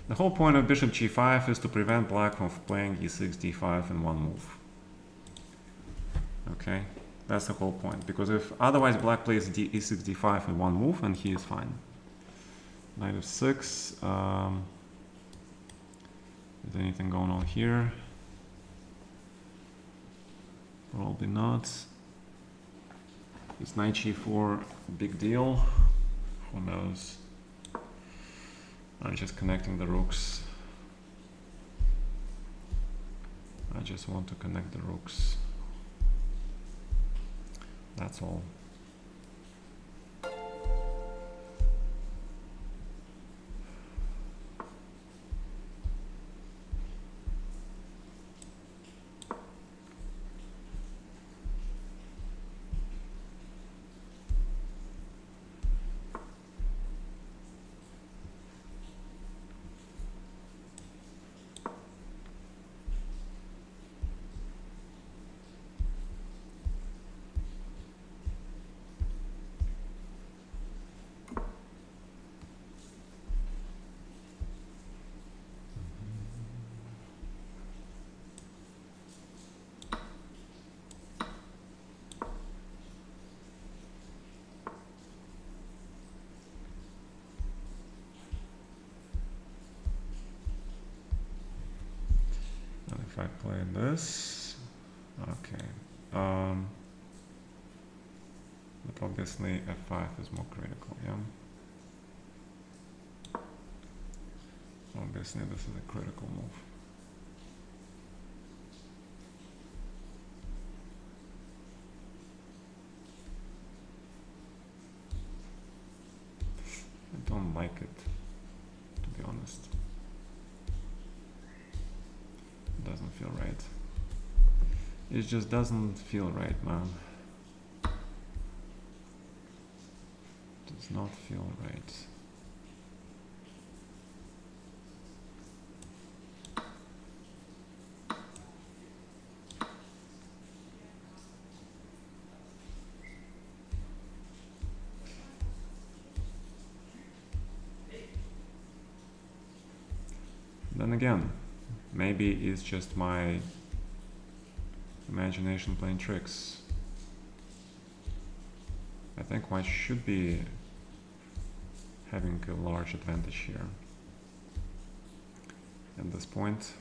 S1: The whole point of bishop g5 is to prevent black from playing e6, d5 in one move. Okay, that's the whole point. Because if otherwise black plays e6, d5 in one move, and he is fine. Knight f6. Is anything going on here? Probably not. Is knight g4 a big deal? Who knows? I'm just connecting the rooks. I just want to connect the rooks. That's all. If I play this, okay. But obviously f5 is more critical, yeah? Obviously this is a critical move. I don't like it, to be honest. Doesn't feel right. It just doesn't feel right, man. Does not feel right. Then again, maybe it's just my Imagination playing tricks. I think white should be having a large advantage here at this point.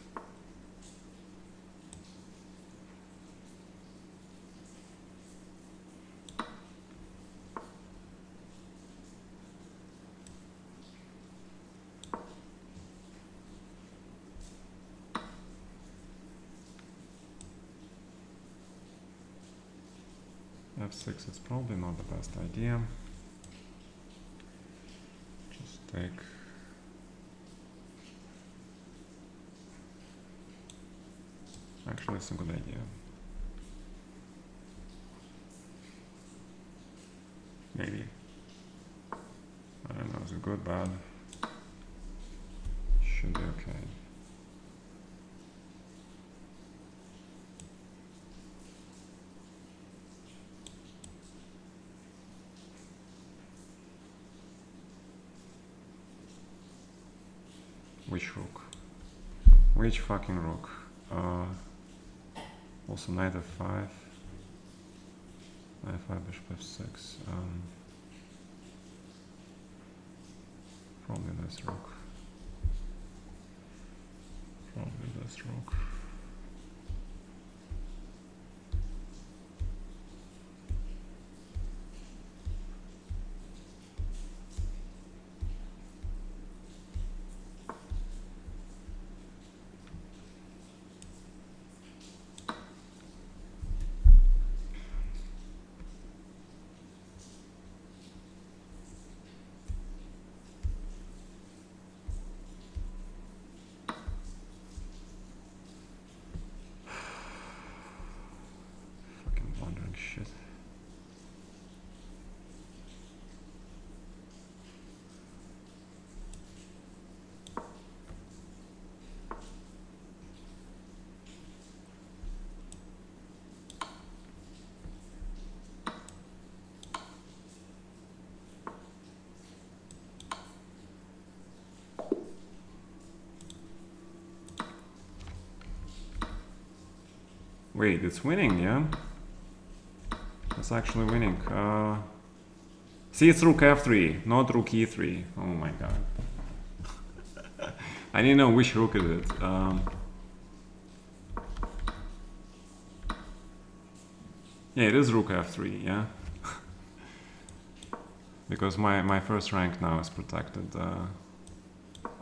S1: F6 is probably not the best idea. Just take. Actually, it's a good idea. Maybe. I don't know, is it good, bad? Should be okay. Which rook? Which fucking rook? Also knight f5. Knight f5, bishop f6. Probably this rook. Probably this rook. Shit. Wait, it's winning, yeah? It's actually winning. See, it's rook f3, not rook e3. Oh my god. I didn't know which rook is it. Yeah, it is rook f3, yeah? Because my first rank now is protected.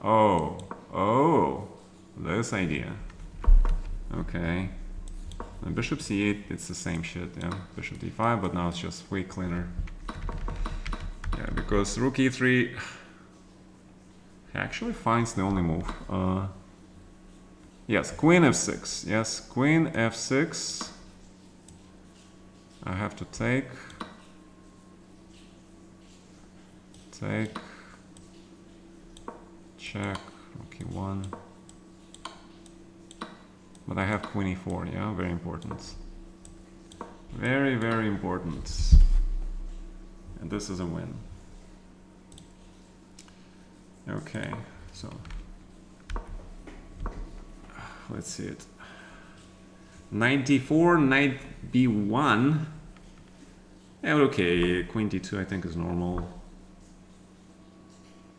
S1: Oh, this idea. Okay. And bishop c8, it's the same shit, yeah. Bishop d5, but now it's just way cleaner. Yeah, because rook e3 actually finds the only move. Yes, queen f6. Yes, queen f6. I have to take. Check. Rook e1. But I have queen e4, yeah, very important. Very, very important. And this is a win. Okay, so let's see it. Knight d4, knight b1. Yeah, okay, queen d2 I think is normal.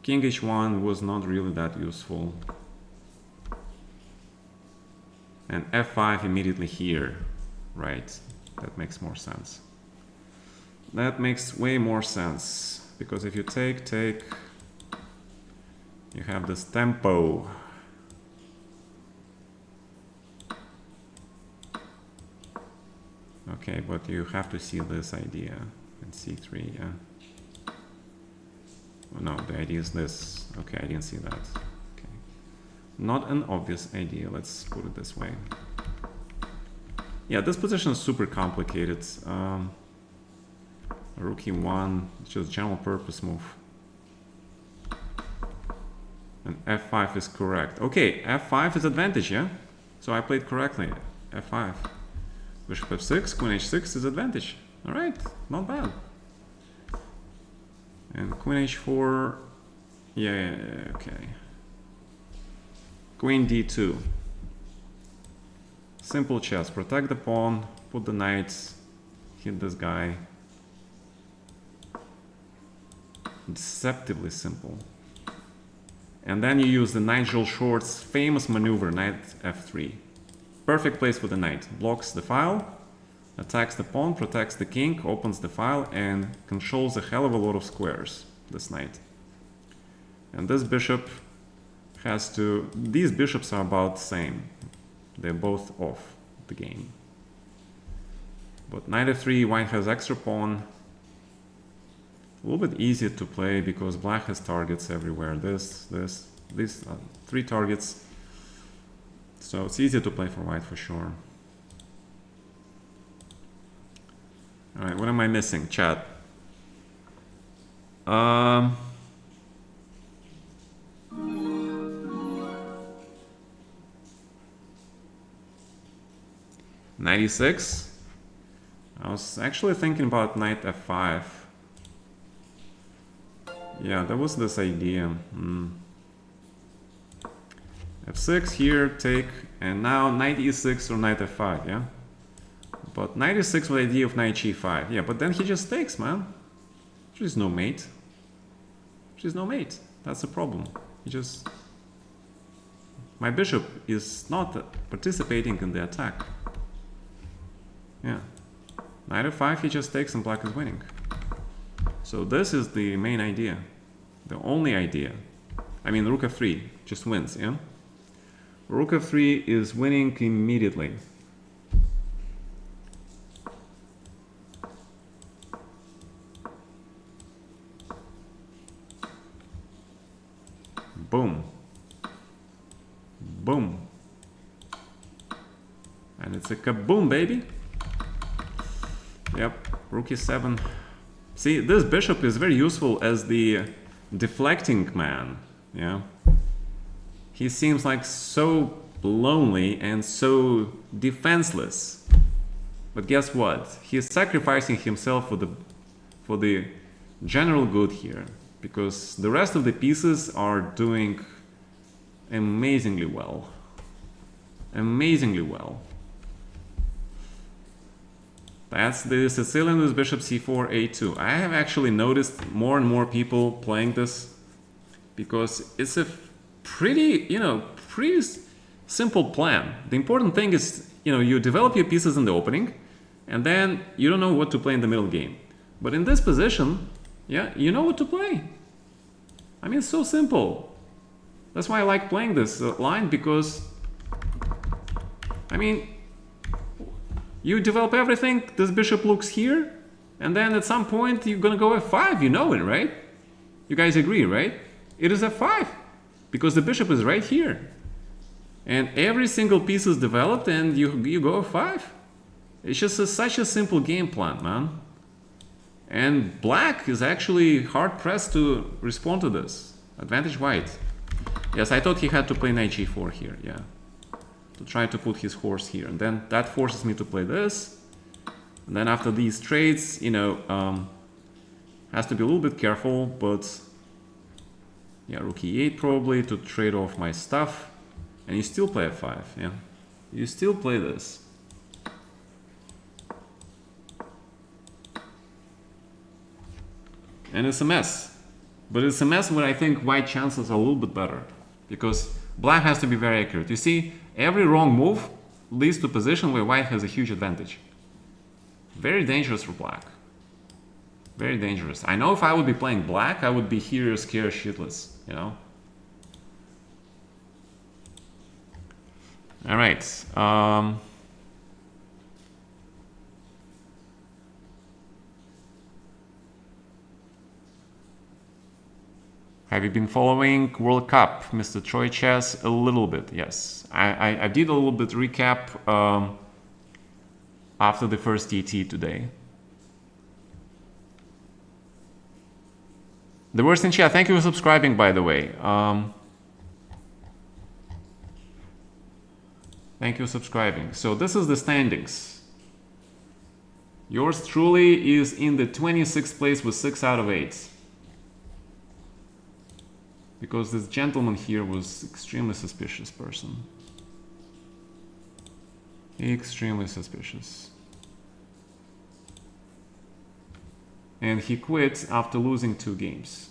S1: King h1 was not really that useful. And f5 immediately here, right? That makes more sense. That makes way more sense, because if you take, you have this tempo. Okay, but you have to see this idea in c3, yeah? Oh, no, the idea is this. Okay, I didn't see that. Not an obvious idea, let's put it this way. Yeah, this position is super complicated. Rook e1, it's just general purpose move. And f5 is correct. Okay, f5 is advantage, yeah? So I played correctly. f5. Bishop f6, queen h6 is advantage. Alright, not bad. And queen h4, yeah, okay. Queen d2. Simple chess. Protect the pawn, put the knights, hit this guy. Deceptively simple. And then you use the Nigel Short's famous maneuver, knight f3. Perfect place for the knight. Blocks the file, attacks the pawn, protects the king, opens the file, and controls a hell of a lot of squares, this knight. And this bishop has to... These bishops are about the same. They're both off the game. But knight f3, white has extra pawn. A little bit easier to play because black has targets everywhere. These three targets. So it's easier to play for white for sure. Alright, what am I missing? Chat. 96. I was actually thinking about knight f5. Yeah, there was this idea. f6 here, take, and now knight e6 or knight f5, yeah? But knight e6 with the idea of knight g5. Yeah, but then he just takes, man. She's no mate. She's no mate. That's the problem. He just... My bishop is not participating in the attack. Yeah. Knight f5, he just takes and black is winning. So this is the main idea. The only idea. I mean, rook f3 just wins, yeah? Rook f3 is winning immediately. Boom. Boom. And it's a kaboom, baby. Yep, rook e7. See, this bishop is very useful as the deflecting man, yeah? He seems like so lonely and so defenseless. But guess what? He's sacrificing himself for the general good here, because the rest of the pieces are doing amazingly well. Amazingly well. That's the Sicilian with bishop c4, a2. I have actually noticed more and more people playing this because it's a pretty, pretty simple plan. The important thing is, you develop your pieces in the opening and then you don't know what to play in the middle game. But in this position, yeah, you know what to play. I mean, it's so simple. That's why I like playing this line because, I mean, you develop everything, this bishop looks here, and then at some point you're gonna go f5, you know it, right? You guys agree, right? It is f5, because the bishop is right here. And every single piece is developed and you go f5. It's just such a simple game plan, man. And black is actually hard-pressed to respond to this. Advantage white. Yes, I thought he had to play knight g4 here, yeah. To try to put his horse here, and then that forces me to play this. And then after these trades, has to be a little bit careful, but yeah, rook e8 probably to trade off my stuff. And you still play f5, yeah. You still play this. And it's a mess. But it's a mess where I think white chances are a little bit better, because black has to be very accurate. You see, every wrong move leads to a position where white has a huge advantage. Very dangerous for black. Very dangerous. I know if I would be playing black, I would be here scared shitless, All right. Have you been following World Cup, Mr. Troy Chess? A little bit, yes. I did a little bit recap after the first TT today. The worst in chat, thank you for subscribing, by the way. Thank you for subscribing. So this is the standings. Yours truly is in the 26th place with 6 out of 8. Because this gentleman here was extremely suspicious person. Extremely suspicious. And he quit after losing 2 games.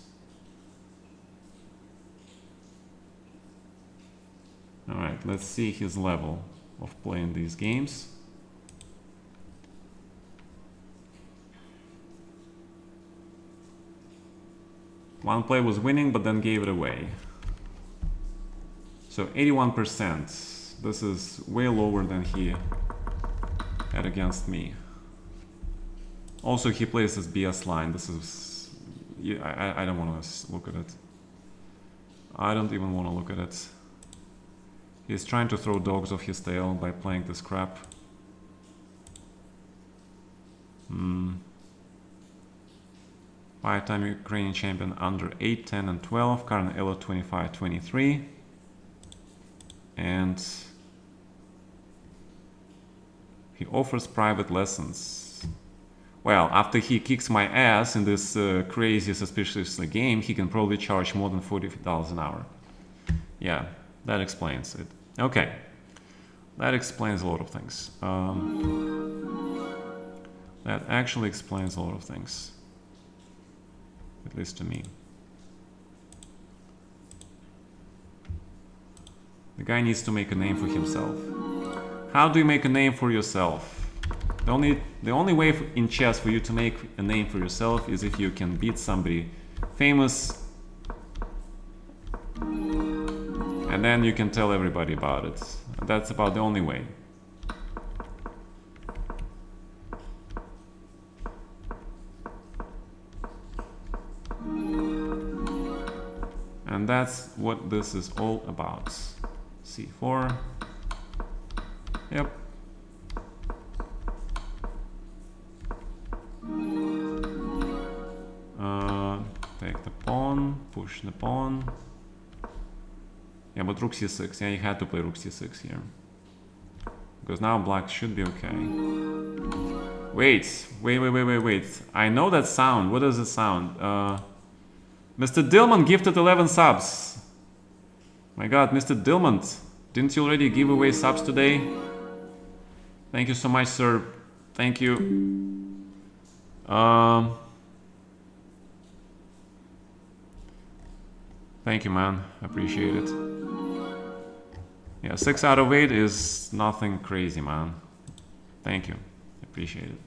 S1: Alright, let's see his level of playing these games. One play was winning, but then gave it away. So 81%. This is way lower than he had against me. Also, he plays this BS line. This is... I don't want to look at it. I don't even want to look at it. He's trying to throw dogs off his tail by playing this crap. Five-time Ukrainian champion under 8, 10 and 12. Current Elo 25, 23. And he offers private lessons. Well, after he kicks my ass in this crazy, suspicious game, he can probably charge more than $40 an hour. Yeah, that explains it. Okay, that explains a lot of things. That actually explains a lot of things. At least to me. The guy needs to make a name for himself. How do you make a name for yourself? The only way in chess for you to make a name for yourself is if you can beat somebody famous, and then you can tell everybody about it. That's about the only way. And that's what this is all about. C4. Yep. Take the pawn, push the pawn. Yeah, but rook c6. Yeah, you had to play rook c6 here. Because now black should be okay. Wait. I know that sound. What does it sound? Mr. Dillman gifted 11 subs. My god, Mr. Dillman. Didn't you already give away subs today? Thank you so much, sir. Thank you. Thank you, man. Appreciate it. Yeah, 6 out of 8 is nothing crazy, man. Thank you. Appreciate it.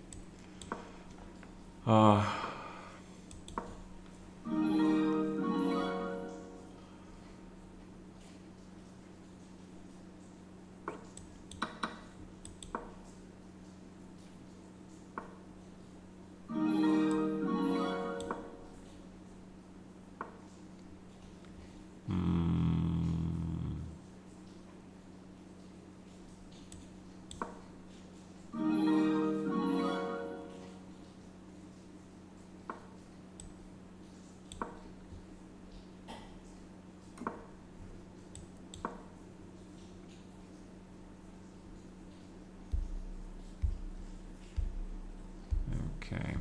S1: Okay.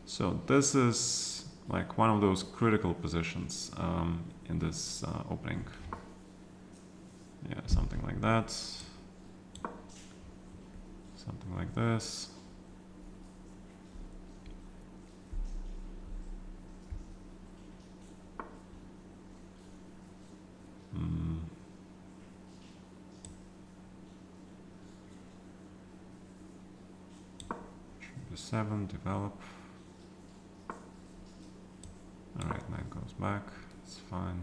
S1: So this is like one of those critical positions in this opening. Yeah, something like that. Something like this. Should be 7, develop. Alright, knight goes back. It's fine.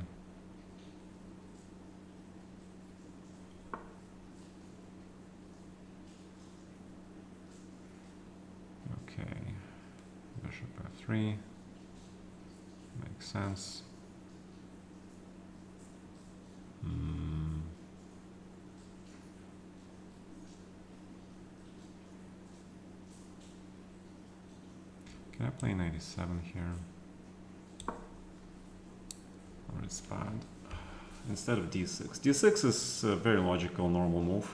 S1: Okay. Bishop f3. Makes sense. Can I play 97 here? Or it's bad. Instead of d6. d6 is a very logical, normal move.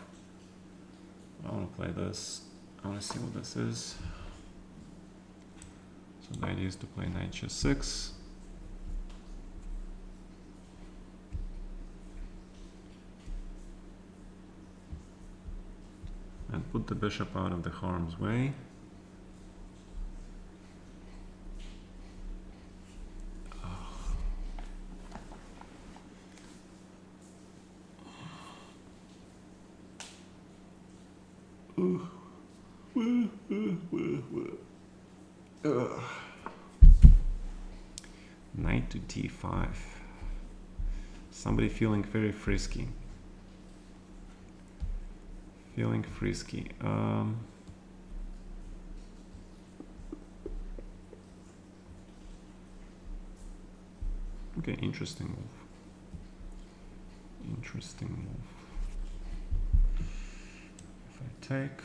S1: I want to play this. I want to see what this is. So the idea is to play knight g6. put the bishop out of the harm's way. Knight to d5. Somebody feeling very frisky. Feeling frisky. Okay, interesting move. Interesting move. If I take.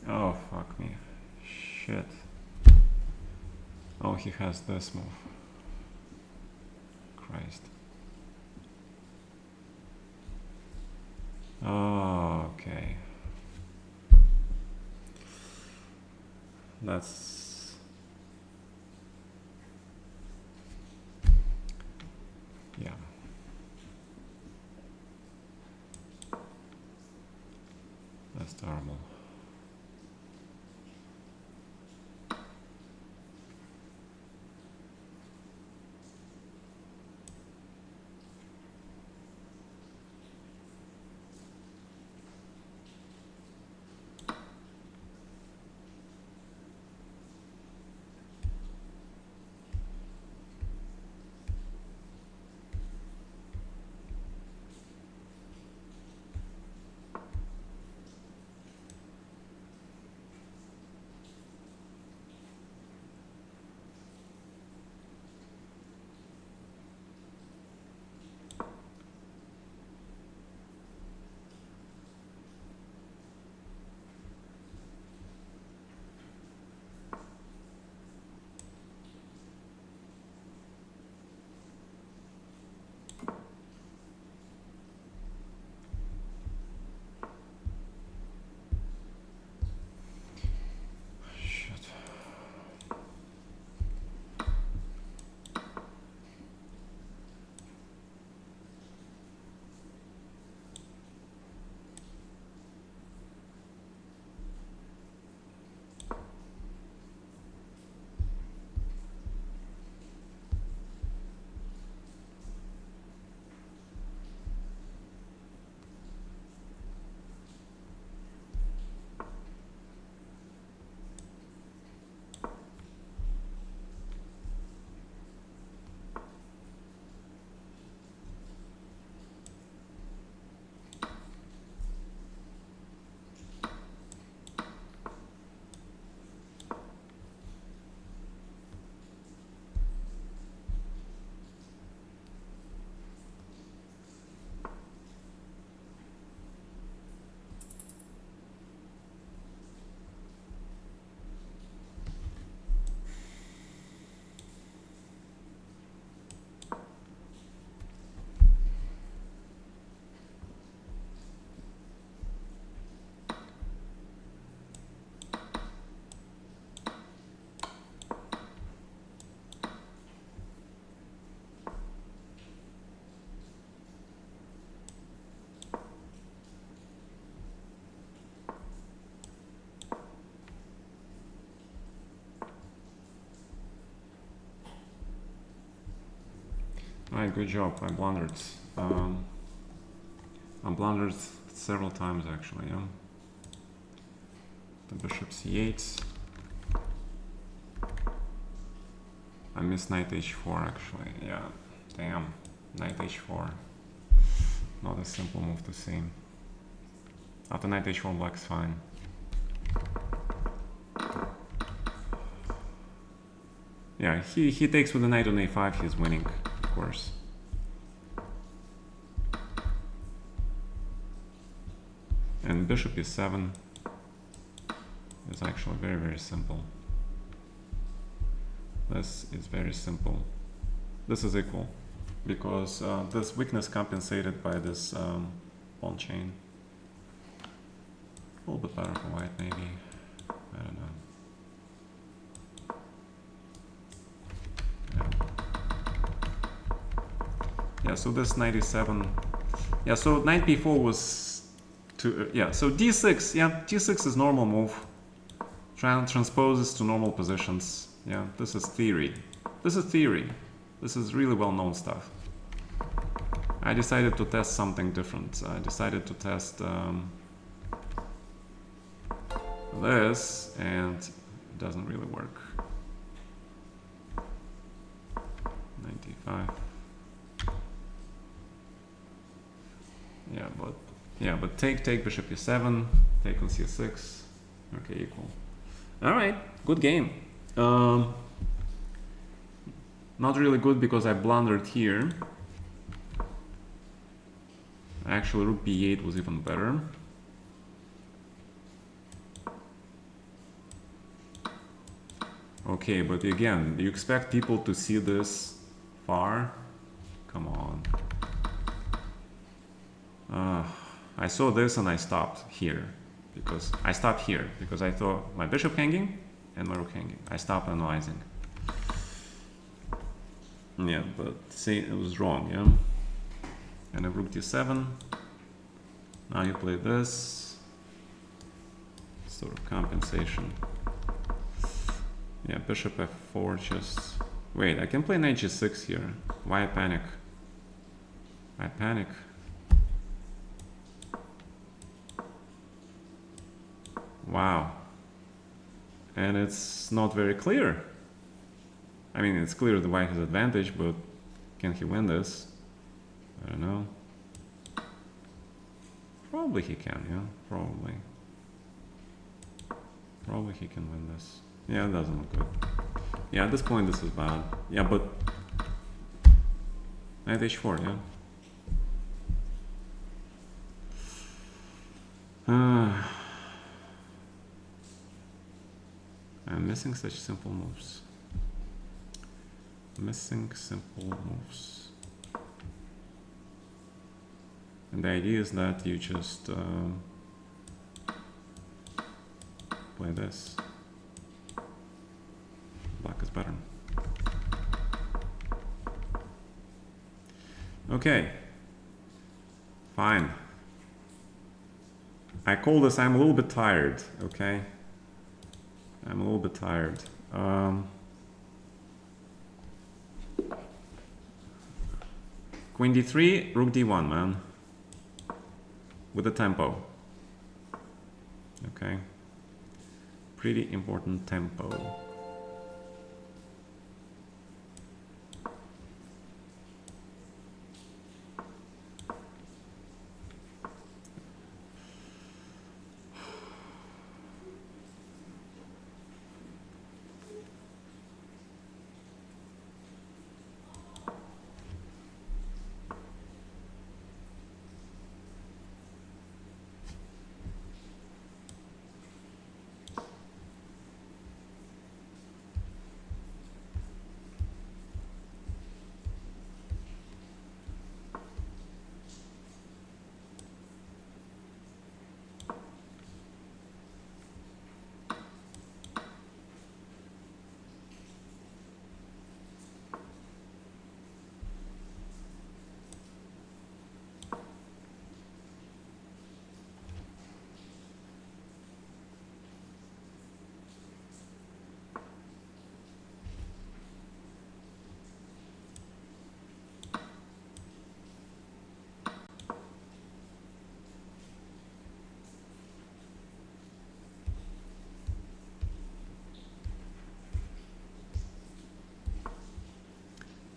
S1: Oh, fuck me. Shit. Oh, he has this move. Christ. Oh, okay. That's... yeah. That's terrible. Alright, good job. I blundered. I blundered several times actually, yeah. The bishop c8. I missed knight h4 actually, yeah. Damn, knight h4. Not a simple move to see. After knight h4, black's fine. Yeah, he takes with the knight on a5, he's winning, of course. And bishop e7 is actually very, very simple. This is very simple. This is equal, because this weakness compensated by this pawn chain. A little bit better for white, maybe. I don't know. Yeah, so this 97. Yeah, so knight b4 was to yeah. So d6. Yeah, d6 is normal move. Transposes to normal positions. Yeah, this is theory. This is theory. This is really well-known stuff. I decided to test something different. I decided to test this, and it doesn't really work. 95. Yeah, but take bishop e7, take on c6. Okay, equal. All right, good game. Not really good because I blundered here. Actually, rook b8 was even better. Okay, but again, you expect people to see this far? Come on. I saw this and I stopped here. Because I stopped here because I thought my bishop hanging and my rook hanging. I stopped analyzing. Yeah, but see, it was wrong, yeah? And a rook d7. Now you play this. Sort of compensation. Yeah, bishop f4 just... Wait, I can play knight g6 here. Why I panic? I panic. Wow. And it's not very clear. I mean, it's clear the white has advantage, but can he win this? I don't know. Probably he can, yeah, probably. Probably he can win this. Yeah, it doesn't look good. Yeah, at this point this is bad. Yeah, but knight h4, yeah. I'm missing such simple moves. Missing simple moves. And the idea is that you just play this. Black is better. Okay. Fine. I call this I'm a little bit tired, okay? I'm a little bit tired. Queen d3, rook d1, man. With the tempo. Okay. Pretty important tempo.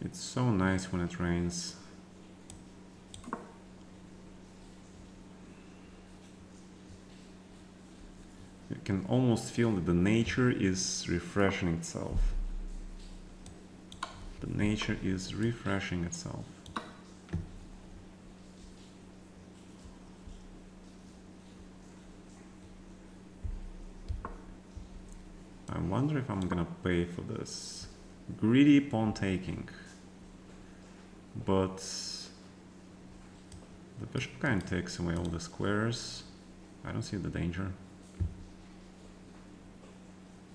S1: It's so nice when it rains. You can almost feel that the nature is refreshing itself. The nature is refreshing itself. I wonder if I'm gonna pay for this. Greedy pawn taking. But the bishop kind of takes away all the squares. I don't see the danger.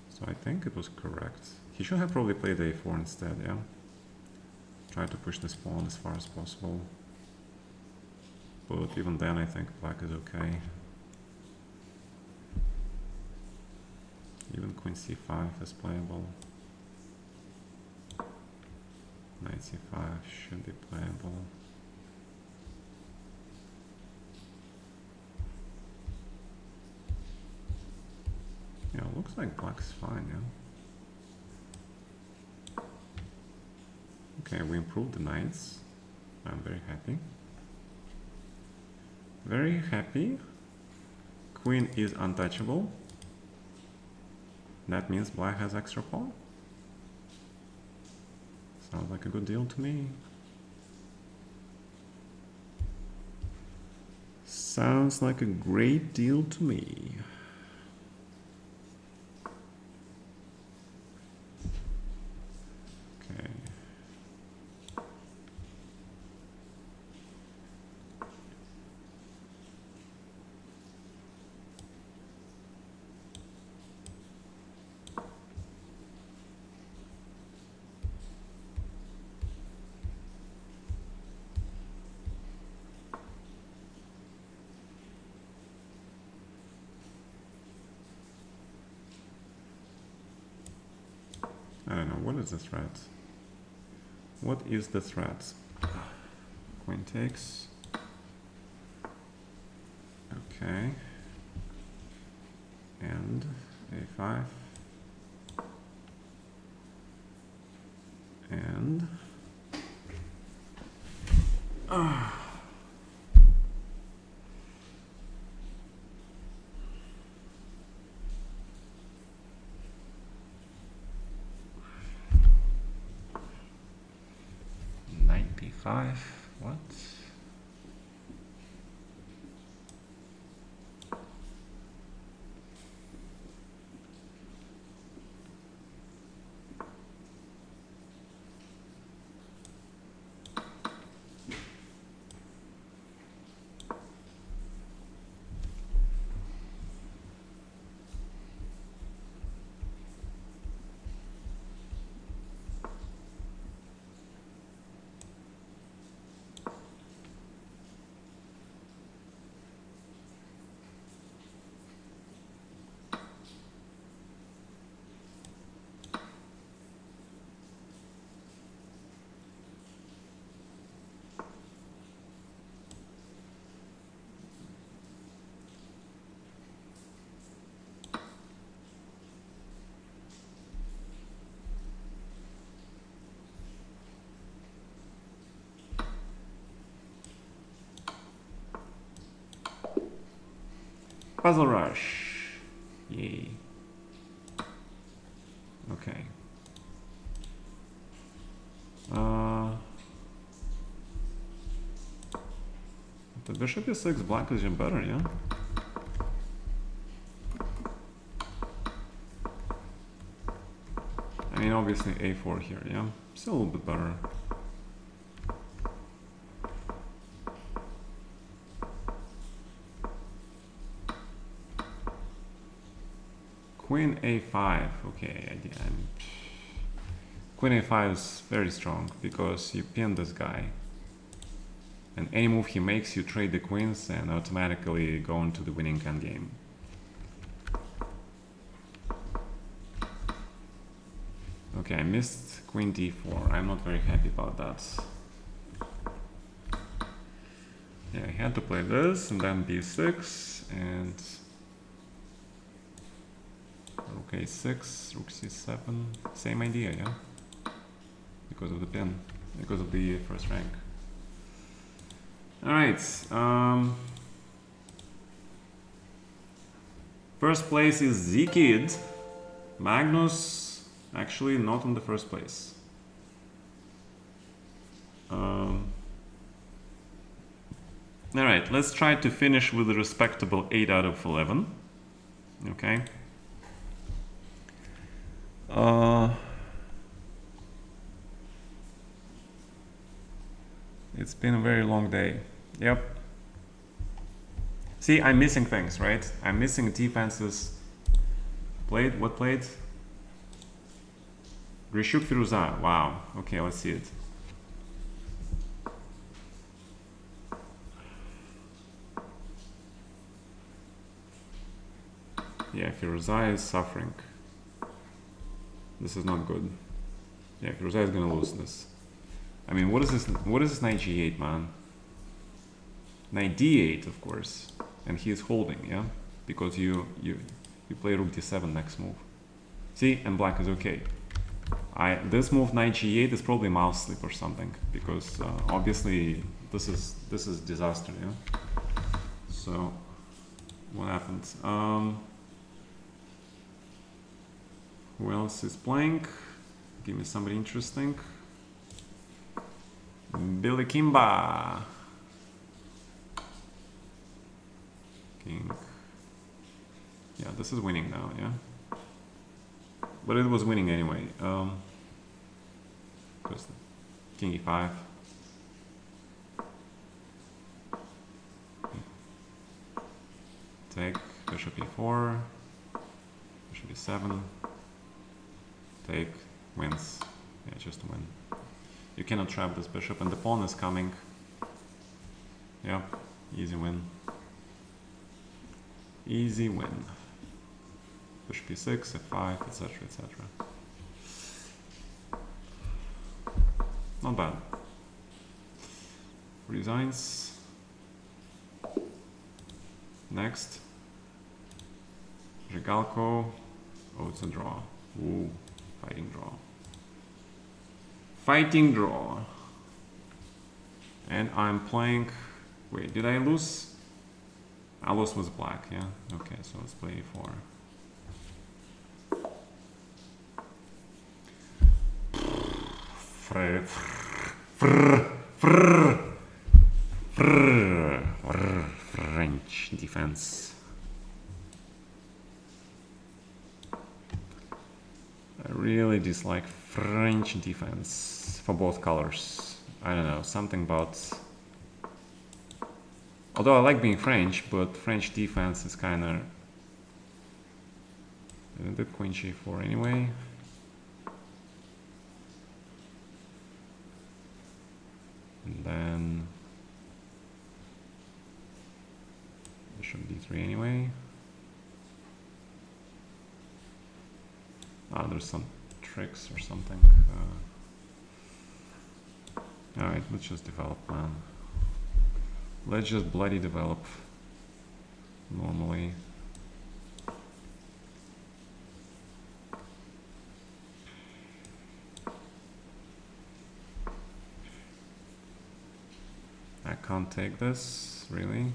S1: So I think it was correct. He should have probably played a4 instead, yeah? Try to push this pawn as far as possible. But even then I think black is okay. Even queen c5 is playable. Knight c5 should be playable. Yeah, looks like black's fine, yeah. Okay, we improved the knights. I'm very happy. Very happy. Queen is untouchable. That means black has extra pawn. Sounds like a good deal to me. Sounds like a great deal to me. Okay. I don't know, what is the threat? What is the threat? Queen takes. Okay. And a5. And... Knight b5, what? Puzzle rush. Yay. Okay. The bishop e6, black is even better, yeah? I mean, obviously a4 here, yeah? Still a little bit better. Queen a5, okay, Queen a5 is very strong because you pin this guy. And any move he makes, you trade the queens and automatically go into the winning endgame. Okay, I missed queen d4. I'm not very happy about that. Yeah, I had to play this and then b6 and rook a6, rook c7. Same idea, yeah? Because of the pin, because of the first rank. Alright, first place is Z-Kid. Magnus, actually not in the first place. All right, let's try to finish with a respectable 8 out of 11. Okay. It's been a very long day. Yep. See, I'm missing things, right? I'm missing defenses. Played? What played? Grishuk Firuza. Wow. Okay, let's see it. Yeah, Firuza is suffering. This is not good. Yeah, Firuza is gonna lose this. I mean, what is this? What is this knight g8, man? Knight d8, of course, and he is holding, yeah, because you play rook d7 next move. See, and black is okay. This move knight g8 is probably mouse sleep or something, because obviously this is disaster, yeah. So what happened? Who else is playing? Give me somebody interesting. Billy Kimba. King. Yeah, this is winning now, yeah. But it was winning anyway. Just King e5. Take bishop e4. Bishop e7. Take, wins. Yeah, just win. You cannot trap this bishop, and the pawn is coming. Yeah, easy win. Easy win. Bishop e6, f5, etc., etc. Not bad. Resigns. Next. Regalko. Oh, it's a draw. Ooh, fighting draw. Fighting draw. And I'm playing. Wait, did I lose? I lost with black, yeah? Okay, so let's play e4. French defense. I really dislike French defense for both colors. I don't know, something about... Although I like being French, but French defense is kind of... I did queen g4 anyway. And then... Bishop d3 anyway. Ah, there's some tricks or something. Alright, let's just develop, man. Let's just bloody develop. Normally. I can't take this, really.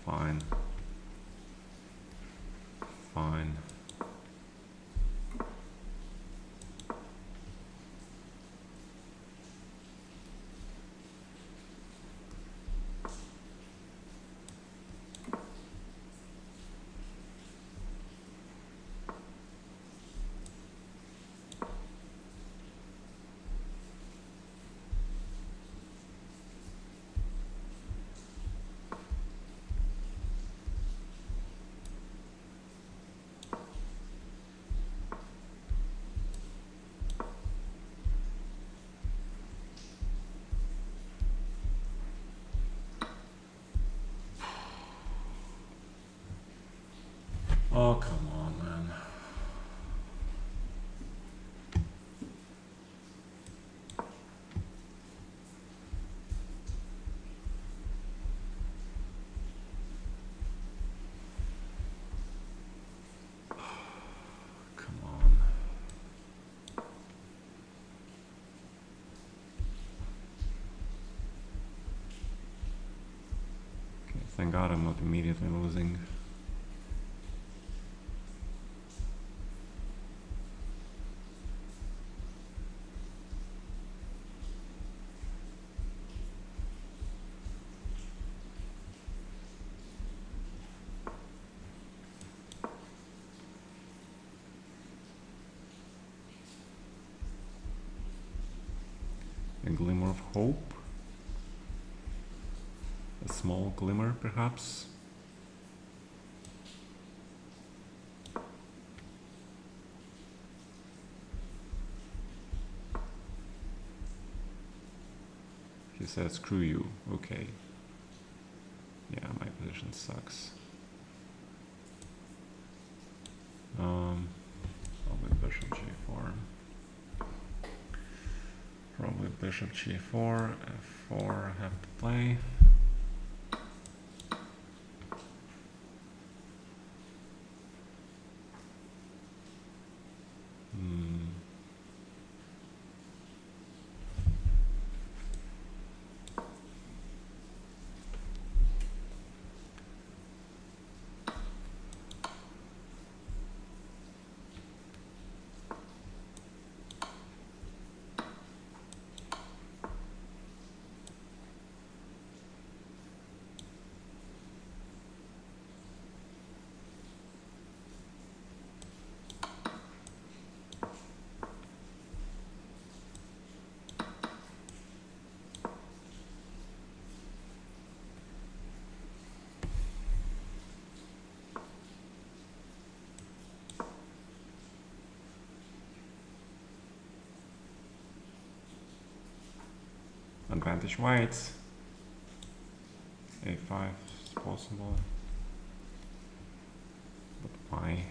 S1: Fine. Fine. Oh, come on, man. Come on. Okay, thank God I'm not immediately losing. glimmer of hope. A small glimmer, perhaps. He said, screw you. Okay. Yeah, my position sucks. Probably bishop g4. Probably bishop g4, f4 have to play. Advantage white. A5 is possible. But why?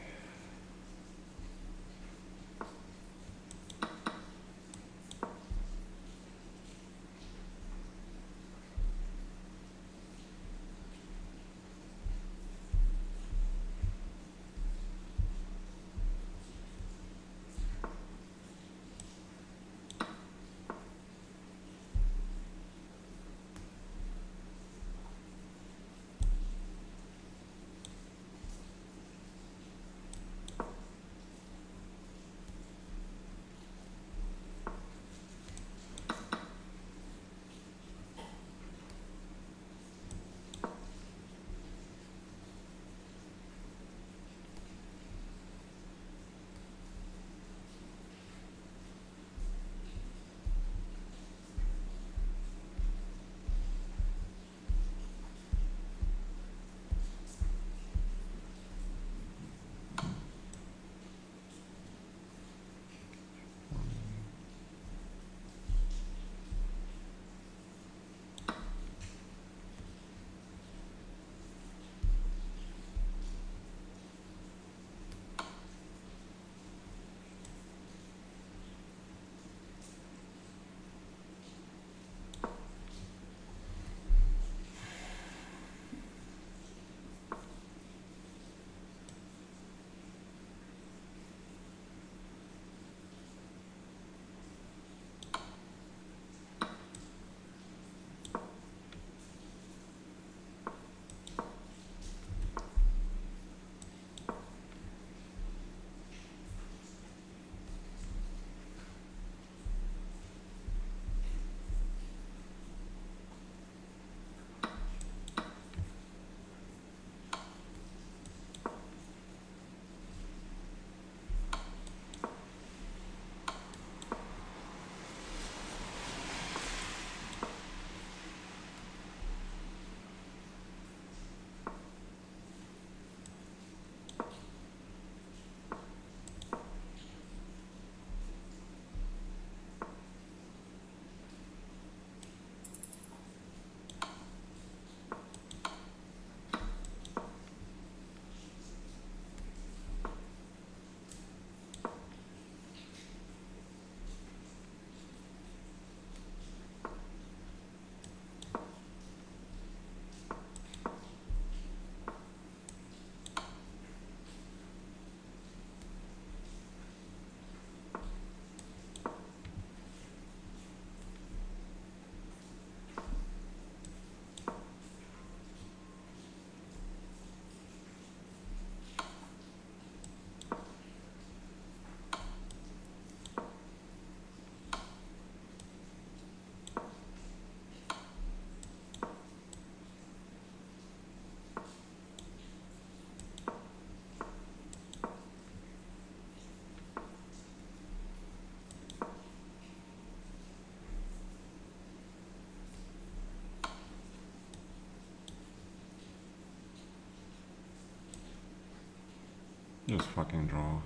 S1: Just fucking draw.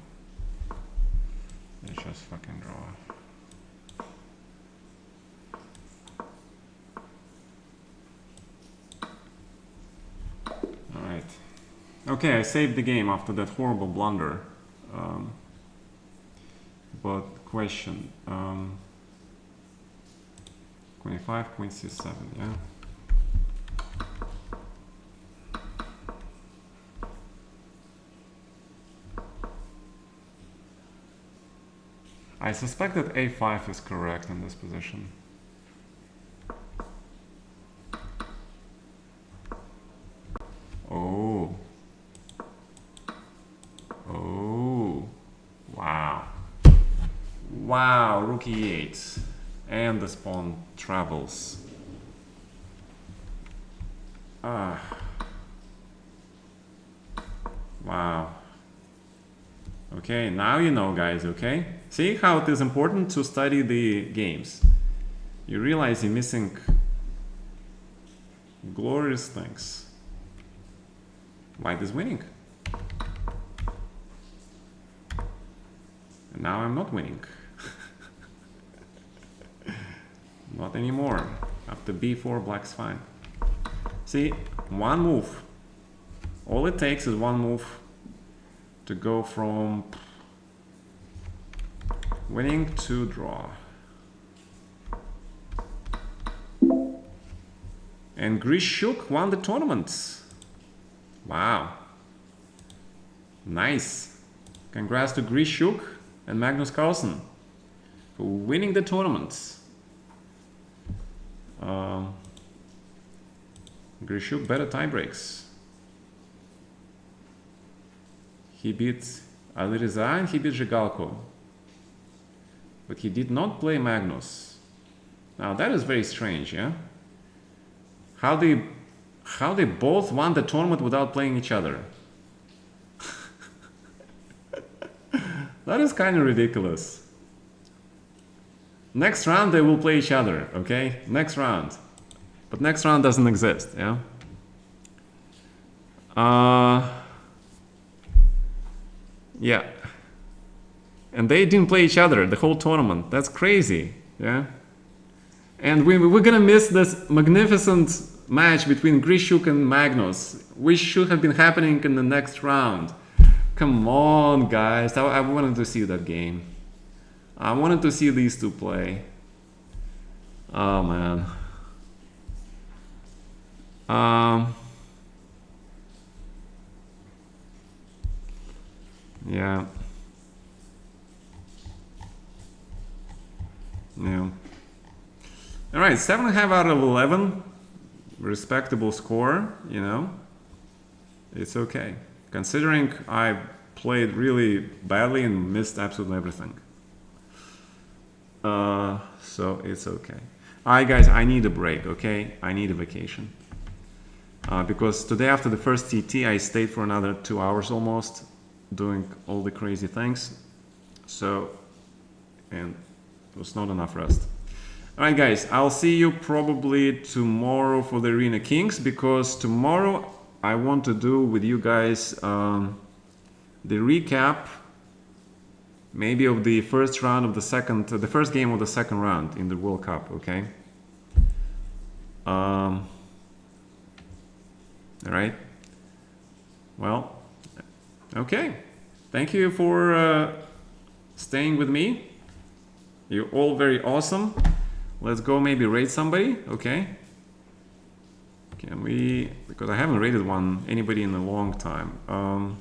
S1: Just fucking draw. Alright. Okay, I saved the game after that horrible blunder. But question. 25, queen c7, yeah? I suspect that a5 is correct in this position. Oh. Oh. Wow. Wow, rook e8. And the pawn travels. Ah. Wow. Okay, now you know, guys, okay? See how it is important to study the games. You realize you're missing glorious things. White is winning. And now I'm not winning. Not anymore. After b4, black's fine. See, one move. All it takes is one move to go from winning to draw. And Grishuk won the tournament. Wow. Nice. Congrats to Grishuk and Magnus Carlsen for winning the tournament. Grishuk better tie breaks. He beat Alireza and he beat Zhigalko. But he did not play Magnus. Now that is very strange, yeah? How they both won the tournament without playing each other? That is kind of ridiculous. Next round they will play each other, okay? Next round. But next round doesn't exist, yeah? Yeah. And they didn't play each other the whole tournament. That's crazy, yeah? And we're gonna miss this magnificent match between Grishuk and Magnus, which should have been happening in the next round. Come on, guys. I wanted to see that game. I wanted to see these two play. Oh, man. Yeah. Yeah. All right, 7.5 out of 11. Respectable score, you know. It's okay. Considering I played really badly and missed absolutely everything. So it's okay. Alright, guys, I need a break, okay? I need a vacation. Because today after the first TT, I stayed for another 2 hours almost, doing all the crazy things. So, and it was not enough rest. Alright, guys, I'll see you probably tomorrow for the Arena Kings, because tomorrow I want to do with you guys the recap, maybe of the first round of the first game of the second round in the World Cup, okay? All right. Well, okay. Thank you for staying with me. You're all very awesome. Let's go maybe raid somebody, okay? Can we, because I haven't raided anybody in a long time. All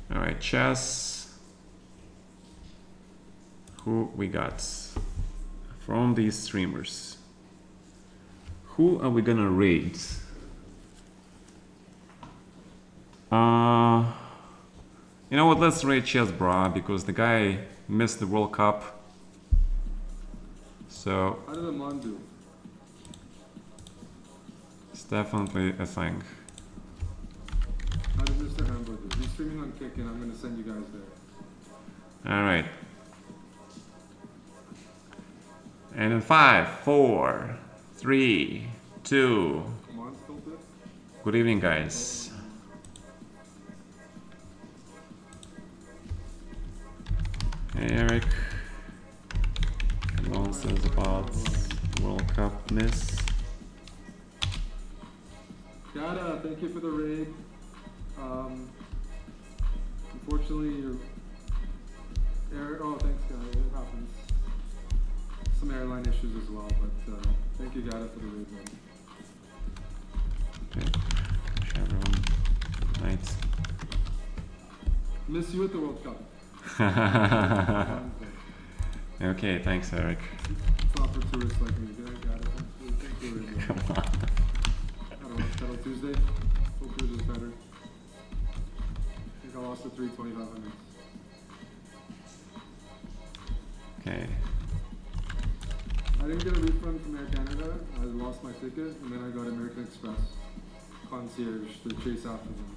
S1: right, chess. Who we got from these streamers? Who are we gonna raid? You know what? Let's raid Chess Bra, because the guy missed the World Cup. So
S2: how did the Mon do?
S1: It's definitely a thing.
S2: How did Mr. Hamburger do? He's streaming on Kick, and I'm gonna send you guys there.
S1: All right. And in 5, 4, 3, 2.
S2: Come on, still good?
S1: Good evening, guys. Hey, Eric. Nonsense about World Cup miss.
S2: Gata, thank you for the raid. Unfortunately, oh, thanks, guys. It happens. Some airline issues as well, but thank you, Gata, for the raid, man.
S1: Okay. Wish everyone good night.
S2: Miss you at the World Cup.
S1: Okay, thanks, Eric.
S2: It's not for tourists like me. Good night, Gata. Thank you, raid, man.
S1: Come on.
S2: I don't know, Settle Tuesday. Hope yours is better. I think I lost at 3,2,500.
S1: Okay.
S2: I didn't get a refund from Air Canada. I lost my ticket, and then I got American Express concierge to chase after them.